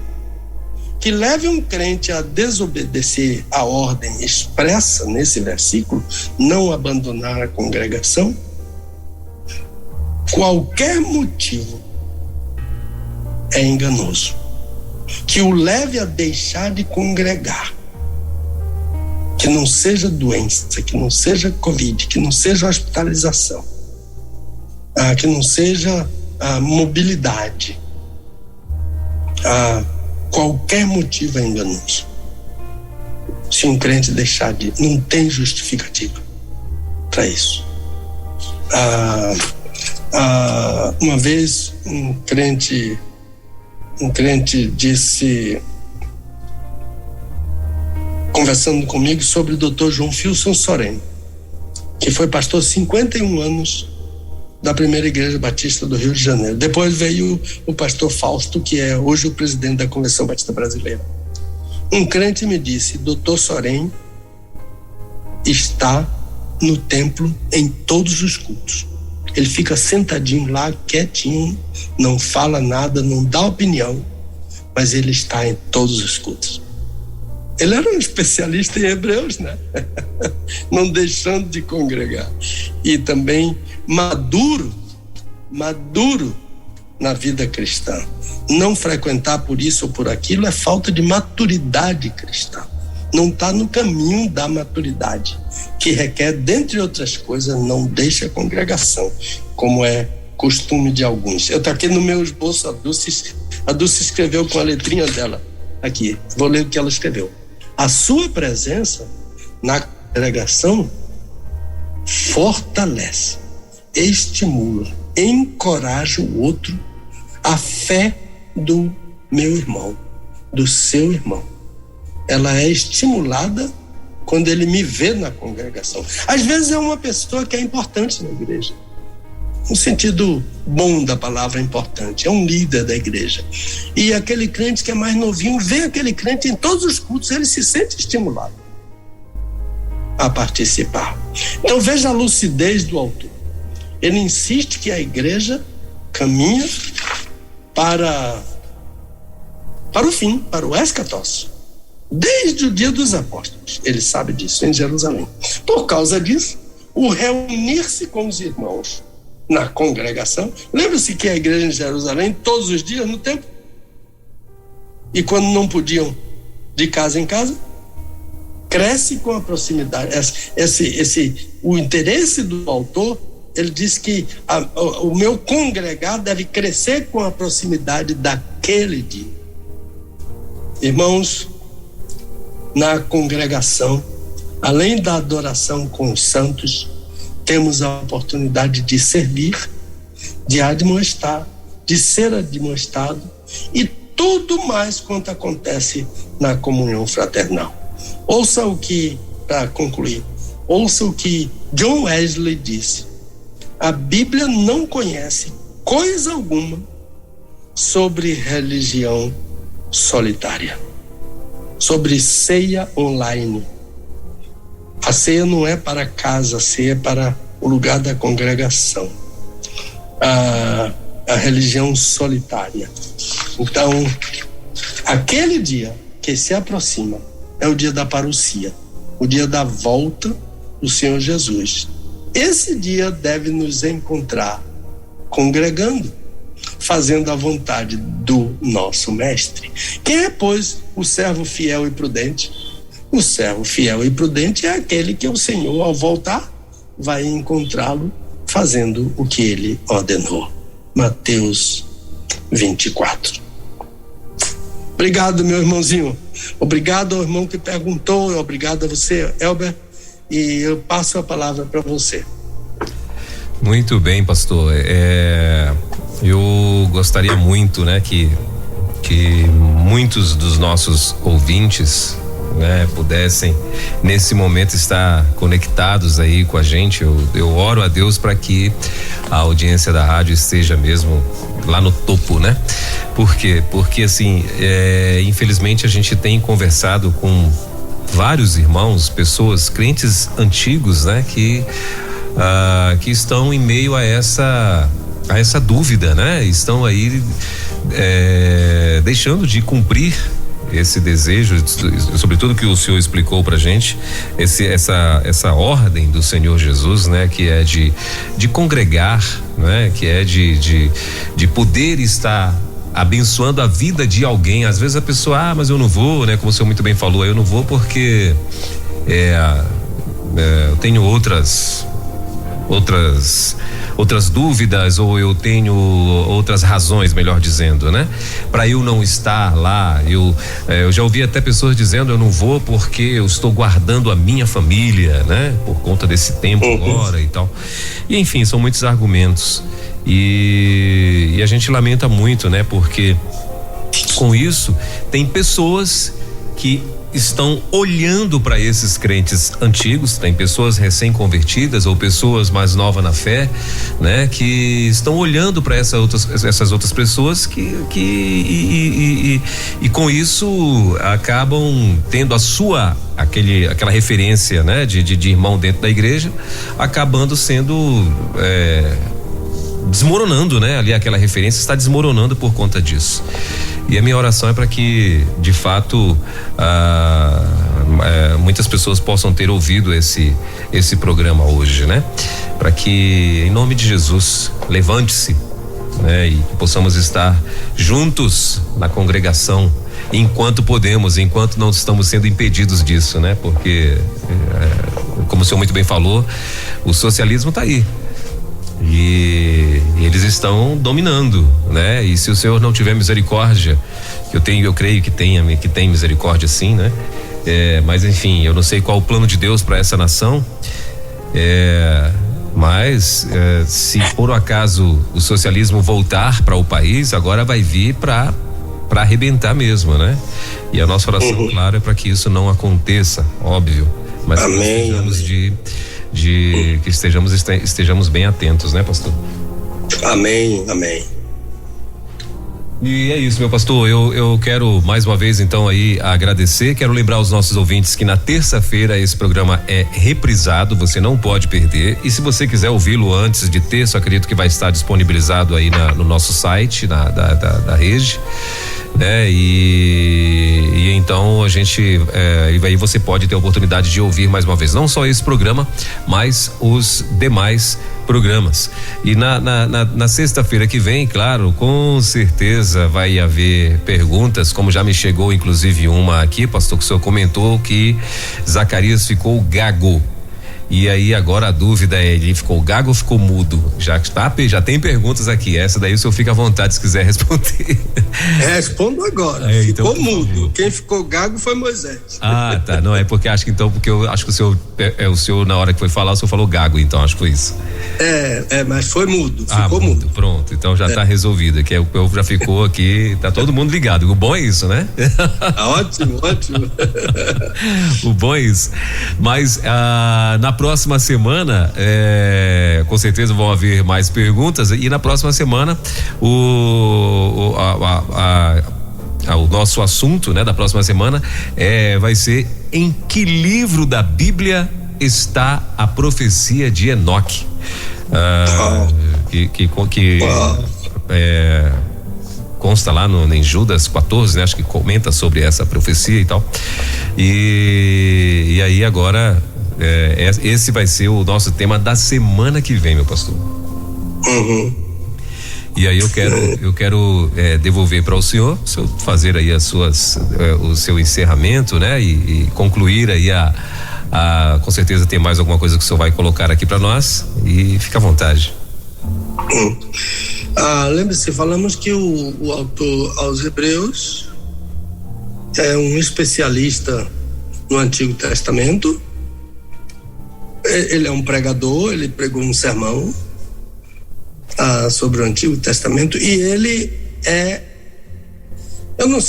que leve um crente a desobedecer a ordem expressa nesse versículo, não abandonar a congregação, qualquer motivo é enganoso, que o leve a deixar de congregar, que não seja doença, que não seja Covid, que não seja hospitalização, que não seja mobilidade, qualquer motivo é enganoso. Se um crente deixar de... não tem justificativa para isso. Uma vez um crente disse, conversando comigo, sobre o Dr. João Filson Sorém, que foi pastor 51 anos da primeira igreja batista do Rio de Janeiro. Depois veio o pastor Fausto, que é hoje o presidente da Convenção Batista Brasileira. Um crente me disse, Dr. Sorém está no templo em todos os cultos. Ele fica sentadinho lá, quietinho, não fala nada, não dá opinião, mas ele está em todos os cultos. Ele era um especialista em Hebreus, né? Não deixando de congregar. E também maduro na vida cristã. Não frequentar por isso ou por aquilo é falta de maturidade cristã. Não está no caminho da maturidade, que requer, dentre outras coisas, não deixa a congregação, como é costume de alguns. Eu estou aqui no meu esboço, a Dulce escreveu com a letrinha dela aqui, vou ler o que ela escreveu. A sua presença na congregação fortalece, estimula, encoraja o outro, a fé do meu irmão, do seu irmão. Ela é estimulada quando ele me vê na congregação. Às vezes é uma pessoa que é importante na igreja, no sentido bom da palavra importante, é um líder da igreja. E aquele crente que é mais novinho, vê aquele crente em todos os cultos, ele se sente estimulado a participar. Então veja a lucidez do autor. Ele insiste que a igreja caminha para o fim, para o escatos, desde o dia dos apóstolos. Ele sabe disso em Jerusalém. Por causa disso, o reunir-se com os irmãos na congregação. Lembra-se que a igreja em Jerusalém, todos os dias no templo, e quando não podiam, de casa em casa, cresce com a proximidade. O interesse do autor, ele diz que o meu congregar deve crescer com a proximidade daquele dia. Irmãos, na congregação, além da adoração com os santos, temos a oportunidade de servir, de admoestar, de ser admoestado e tudo mais quanto acontece na comunhão fraternal. Ouça o que, para concluir, ouça o que John Wesley disse. A Bíblia não conhece coisa alguma sobre religião solitária, sobre ceia online. A ceia não é para casa, a ceia é para o lugar da congregação. A religião solitária. Então, aquele dia que se aproxima é o dia da parousia, o dia da volta do Senhor Jesus. Esse dia deve nos encontrar congregando, fazendo a vontade do nosso mestre. Quem é, pois, o servo fiel e prudente? O servo fiel e prudente é aquele que o Senhor, ao voltar, vai encontrá-lo fazendo o que ele ordenou. Mateus 24. Obrigado, meu irmãozinho. Obrigado ao irmão que perguntou, obrigado a você, Elber, e eu passo a palavra para você. Muito bem, pastor. Eu gostaria muito, né, que muitos dos nossos ouvintes, né, pudessem nesse momento estar conectados aí com a gente. Eu oro a Deus para que a audiência da rádio esteja mesmo lá no topo, né? Por quê? Porque assim, infelizmente a gente tem conversado com vários irmãos, pessoas, crentes antigos, né? Que estão em meio a essa dúvida, né? Estão aí deixando de cumprir esse desejo, sobretudo que o Senhor explicou pra gente, essa ordem do Senhor Jesus, né? Que é de congregar, né? Que é de poder estar abençoando a vida de alguém. Às vezes a pessoa, mas eu não vou, né? Como o senhor muito bem falou, eu não vou porque eu tenho outras dúvidas, ou eu tenho outras razões, melhor dizendo, né? Para eu não estar lá. Eu já ouvi até pessoas dizendo, eu não vou porque eu estou guardando a minha família, né? Por conta desse tempo agora e tal. E enfim, são muitos argumentos. E a gente lamenta muito, né? Porque com isso tem pessoas que estão olhando para esses crentes antigos, tem pessoas recém-convertidas ou pessoas mais novas na fé, né? Que estão olhando para essas outras pessoas e com isso acabam tendo aquela referência, né? De irmão dentro da igreja, acabando sendo desmoronando, né? Ali aquela referência está desmoronando por conta disso. E a minha oração é para que, de fato, muitas pessoas possam ter ouvido esse programa hoje, né? Para que, em nome de Jesus, levante-se, né? E que possamos estar juntos na congregação enquanto podemos, enquanto não estamos sendo impedidos disso, né? Porque, como o senhor muito bem falou, o socialismo está aí. E eles estão dominando, né? E se o Senhor não tiver misericórdia, eu creio que tem misericórdia, sim, né? Mas enfim, eu não sei qual o plano de Deus para essa nação. Mas se por acaso o socialismo voltar para o país, agora vai vir para arrebentar mesmo, né? E a nossa oração, claro, é para que isso não aconteça, óbvio. Mas que estejamos bem atentos, né, pastor? Amém, amém. E é isso, meu pastor, eu quero mais uma vez então aí agradecer, quero lembrar aos nossos ouvintes que na terça-feira esse programa é reprisado, você não pode perder, e se você quiser ouvi-lo antes de terça, acredito que vai estar disponibilizado aí no nosso site, da rede, né? E então a gente, e aí você pode ter a oportunidade de ouvir mais uma vez, não só esse programa, mas os demais programas. E na sexta-feira que vem, claro, com certeza vai haver perguntas, como já me chegou inclusive uma aqui, pastor, que o senhor comentou que Zacarias ficou gago. E aí agora a dúvida é, ele ficou gago ou ficou mudo? Já tem perguntas aqui, essa daí o senhor fica à vontade se quiser responder. Respondo agora, ficou então, mudo, quem ficou gago foi Moisés. Ah, tá, não é porque eu acho que o senhor na hora que foi falar, o senhor falou gago, então acho que foi isso. Mas foi mudo, ficou mudo. Pronto, então já tá resolvido, que o povo já ficou aqui, tá todo mundo ligado, o bom é isso, né? Ótimo. O bom é isso, mas na próxima semana, com certeza vão haver mais perguntas, e na próxima semana o nosso assunto, né, da próxima semana vai ser: em que livro da Bíblia está a profecia de Enoque? Consta lá em Judas 14, né? Acho que comenta sobre essa profecia e tal. E aí agora esse vai ser o nosso tema da semana que vem, meu pastor. E aí eu quero devolver para o senhor fazer aí o seu encerramento, né? E concluir aí com certeza tem mais alguma coisa que o senhor vai colocar aqui para nós, e fica à vontade. Lembre-se, falamos que o autor aos Hebreus é um especialista no Antigo Testamento. Ele é um pregador, ele pregou um sermão sobre o Antigo Testamento, e ele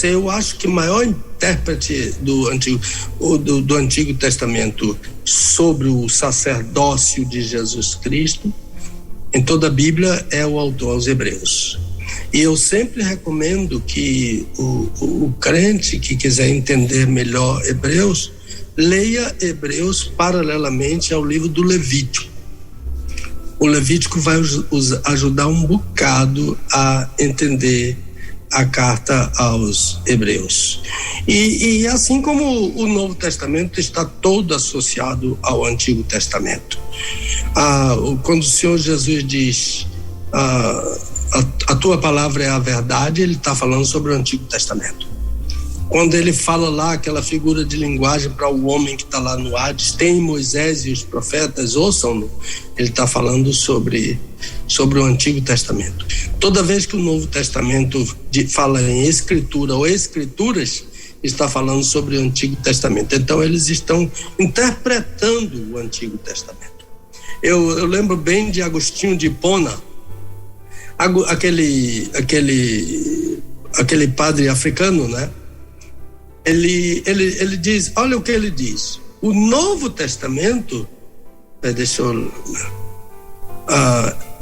eu acho que o maior intérprete do Antigo Testamento sobre o sacerdócio de Jesus Cristo em toda a Bíblia é o autor aos Hebreus. E eu sempre recomendo que o crente que quiser entender melhor Hebreus, leia Hebreus paralelamente ao livro do Levítico. O Levítico vai ajudar um bocado a entender a carta aos Hebreus. E assim como o Novo Testamento está todo associado ao Antigo Testamento. Quando o Senhor Jesus diz a tua palavra é a verdade, ele está falando sobre o Antigo Testamento. Quando ele fala lá aquela figura de linguagem para o homem que está lá no Hades, tem Moisés e os profetas, ouçam-no, ele está falando sobre o Antigo Testamento. Toda vez que o Novo Testamento fala em escritura ou escrituras, está falando sobre o Antigo Testamento. Então eles estão interpretando o Antigo Testamento. Eu lembro bem de Agostinho de Hipona, aquele padre africano, né? Ele diz, olha o que ele diz: o Novo Testamento, deixa eu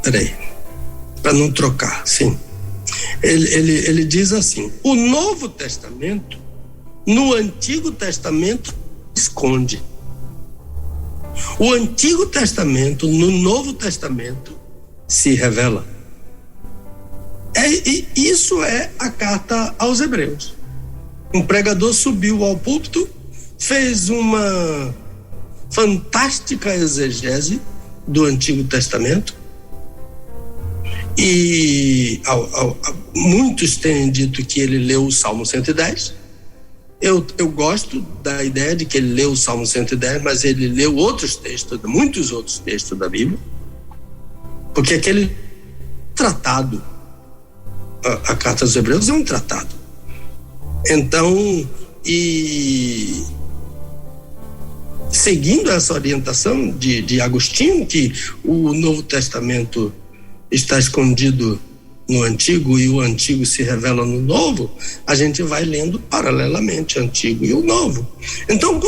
peraí, para não trocar, sim. Ele diz assim: o Novo Testamento no Antigo Testamento esconde. O Antigo Testamento no Novo Testamento se revela. Isso é a carta aos Hebreus. Um pregador subiu ao púlpito, fez uma fantástica exegese do Antigo Testamento, e muitos têm dito que ele leu o Salmo 110. Eu gosto da ideia de que ele leu o Salmo 110, mas ele leu outros textos, muitos outros textos da Bíblia, porque aquele tratado, a carta aos Hebreus é um tratado. Então, e seguindo essa orientação de Agostinho, que o Novo Testamento está escondido no Antigo e o Antigo se revela no Novo, a gente vai lendo paralelamente o Antigo e o Novo. Então,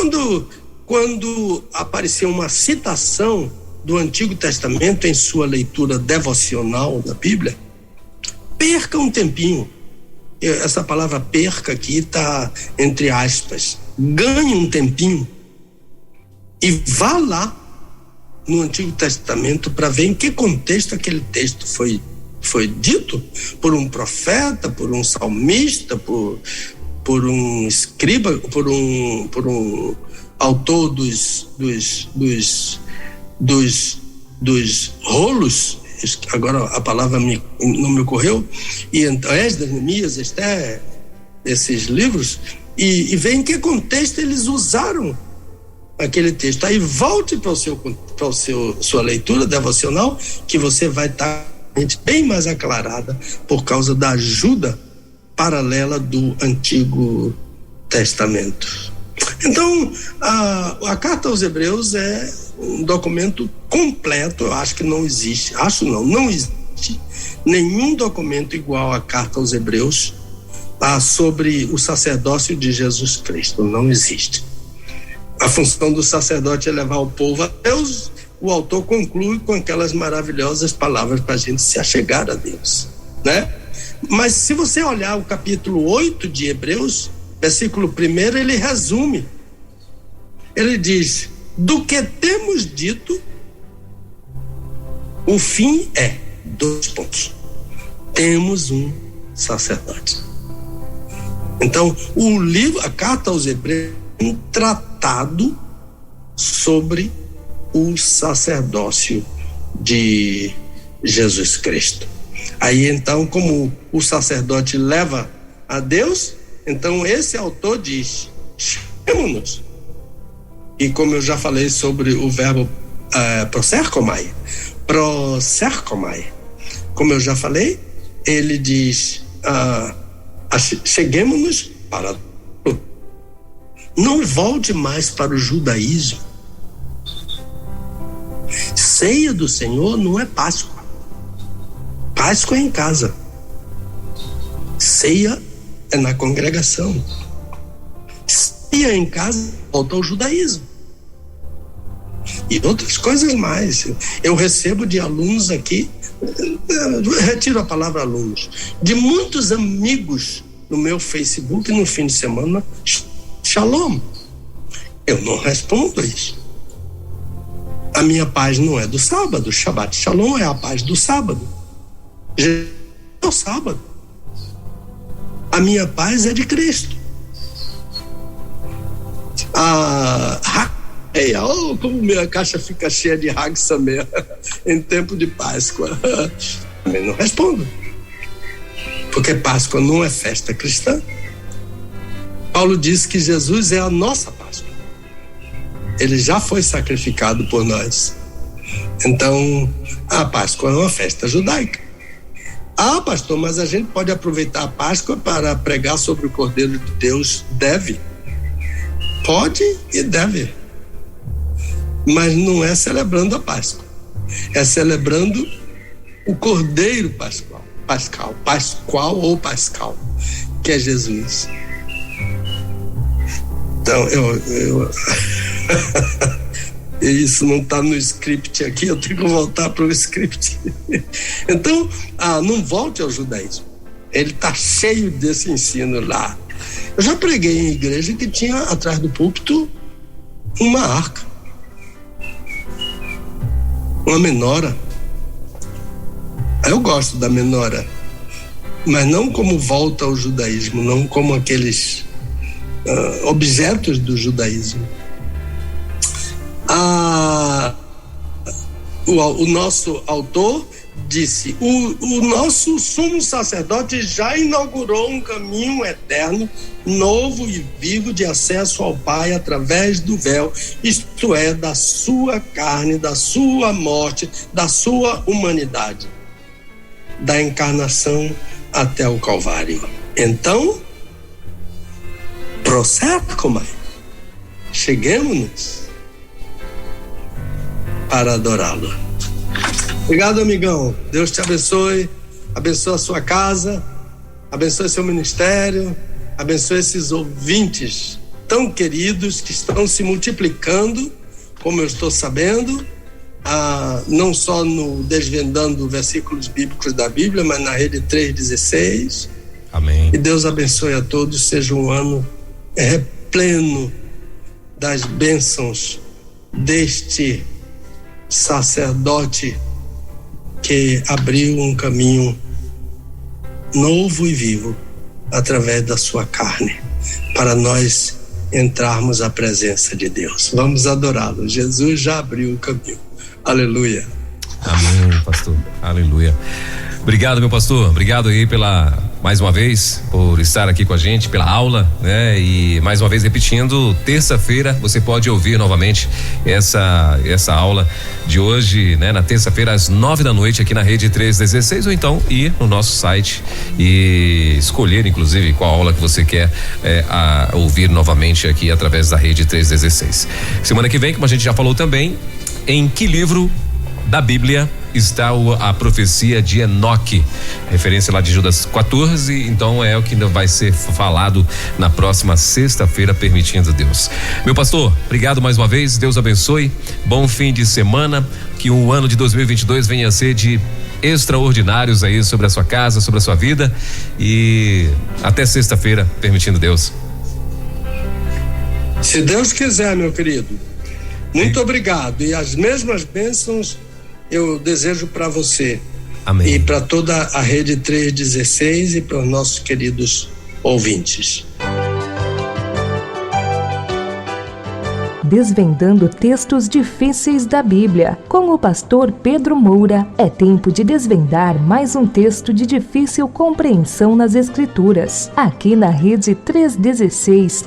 quando apareceu uma citação do Antigo Testamento em sua leitura devocional da Bíblia, perca um tempinho. Essa palavra perca aqui está entre aspas. Ganhe um tempinho e vá lá no Antigo Testamento para ver em que contexto aquele texto foi dito por um profeta, por um salmista, por um escriba, por um autor dos rolos. Agora a palavra não me ocorreu. E então Esdras, Neemias, Esther, esses livros, e vê em que contexto eles usaram aquele texto. Aí volte para sua leitura devocional, que você vai estar bem mais aclarada por causa da ajuda paralela do Antigo Testamento. Então, a carta aos Hebreus é um documento completo. Eu acho que não existe nenhum documento igual à carta aos Hebreus sobre o sacerdócio de Jesus Cristo. Não existe. A função do sacerdote é levar o povo a Deus. O autor conclui com aquelas maravilhosas palavras para a gente se achegar a Deus, né? Mas se você olhar o capítulo 8 de Hebreus, versículo 1, ele resume. Ele diz: do que temos dito, o fim é, : temos um sacerdote. Então, a carta aos Hebreus é um tratado sobre o sacerdócio de Jesus Cristo. Aí então, como o sacerdote leva a Deus, então esse autor diz: chamemos-nos. E como eu já falei sobre o verbo proserkomai, como eu já falei, ele diz: cheguemos-nos para. Não volte mais para o judaísmo. Ceia do Senhor não é Páscoa. Páscoa é em casa. Ceia é na congregação. Ceia em casa volta ao judaísmo. E outras coisas mais. Eu recebo de alunos aqui, retiro a palavra alunos, de muitos amigos no meu Facebook no fim de semana: Shalom. Eu não respondo isso. A minha paz não é do sábado. Shabbat Shalom é a paz do sábado. É o sábado. A minha paz é de Cristo. Como minha caixa fica cheia de Hag Sameach em tempo de Páscoa. Também não respondo. Porque Páscoa não é festa cristã. Paulo diz que Jesus é a nossa Páscoa. Ele já foi sacrificado por nós. Então, a Páscoa é uma festa judaica. Pastor, mas a gente pode aproveitar a Páscoa para pregar sobre o Cordeiro de Deus? Deve. Pode e deve. Mas não é celebrando a Páscoa. É celebrando o Cordeiro Pascal, que é Jesus. Então, isso não está no script aqui, eu tenho que voltar para o script. Então, não volte ao judaísmo. Ele está cheio desse ensino lá. Eu já preguei em igreja que tinha atrás do púlpito uma arca, uma menora. Eu gosto da menora, mas não como volta ao judaísmo, não como aqueles objetos do judaísmo. O nosso autor disse: o nosso sumo sacerdote já inaugurou um caminho eterno, novo e vivo de acesso ao Pai através do véu, isto é, da sua carne, da sua morte, da sua humanidade, da encarnação até o Calvário. Então, prossegue, cheguemos-nos para adorá-lo. Obrigado, amigão. Deus te abençoe, abençoe a sua casa, abençoe seu ministério, abençoe esses ouvintes tão queridos que estão se multiplicando, como eu estou sabendo, não só no Desvendando Versículos Bíblicos da Bíblia, mas na Rede 316. Amém. E Deus abençoe a todos, seja um ano pleno das bênçãos deste sacerdote que abriu um caminho novo e vivo através da sua carne, para nós entrarmos à presença de Deus. Vamos adorá-lo. Jesus já abriu o caminho. Aleluia. Amém, pastor. Aleluia. Obrigado, meu pastor. Obrigado aí mais uma vez, por estar aqui com a gente, pela aula, né? E mais uma vez repetindo, terça-feira você pode ouvir novamente essa aula de hoje, né? Na terça-feira às 9h aqui na Rede 316, ou então ir no nosso site e escolher, inclusive, qual aula que você quer ouvir novamente aqui através da Rede 316. Semana que vem, como a gente já falou também, em que livro da Bíblia está a profecia de Enoque, referência lá de Judas 14, então é o que vai ser falado na próxima sexta-feira, permitindo Deus. Meu pastor, obrigado mais uma vez, Deus abençoe, bom fim de semana, que o ano de 2022 venha a ser de extraordinários aí sobre a sua casa, sobre a sua vida, e até sexta-feira, permitindo Deus. Se Deus quiser, meu querido. Muito obrigado, e as mesmas bênçãos eu desejo para você. Amém. E para toda a Rede 316 e para os nossos queridos ouvintes. Desvendando textos difíceis da Bíblia, com o pastor Pedro Moura, é tempo de desvendar mais um texto de difícil compreensão nas Escrituras, aqui na Rede 316,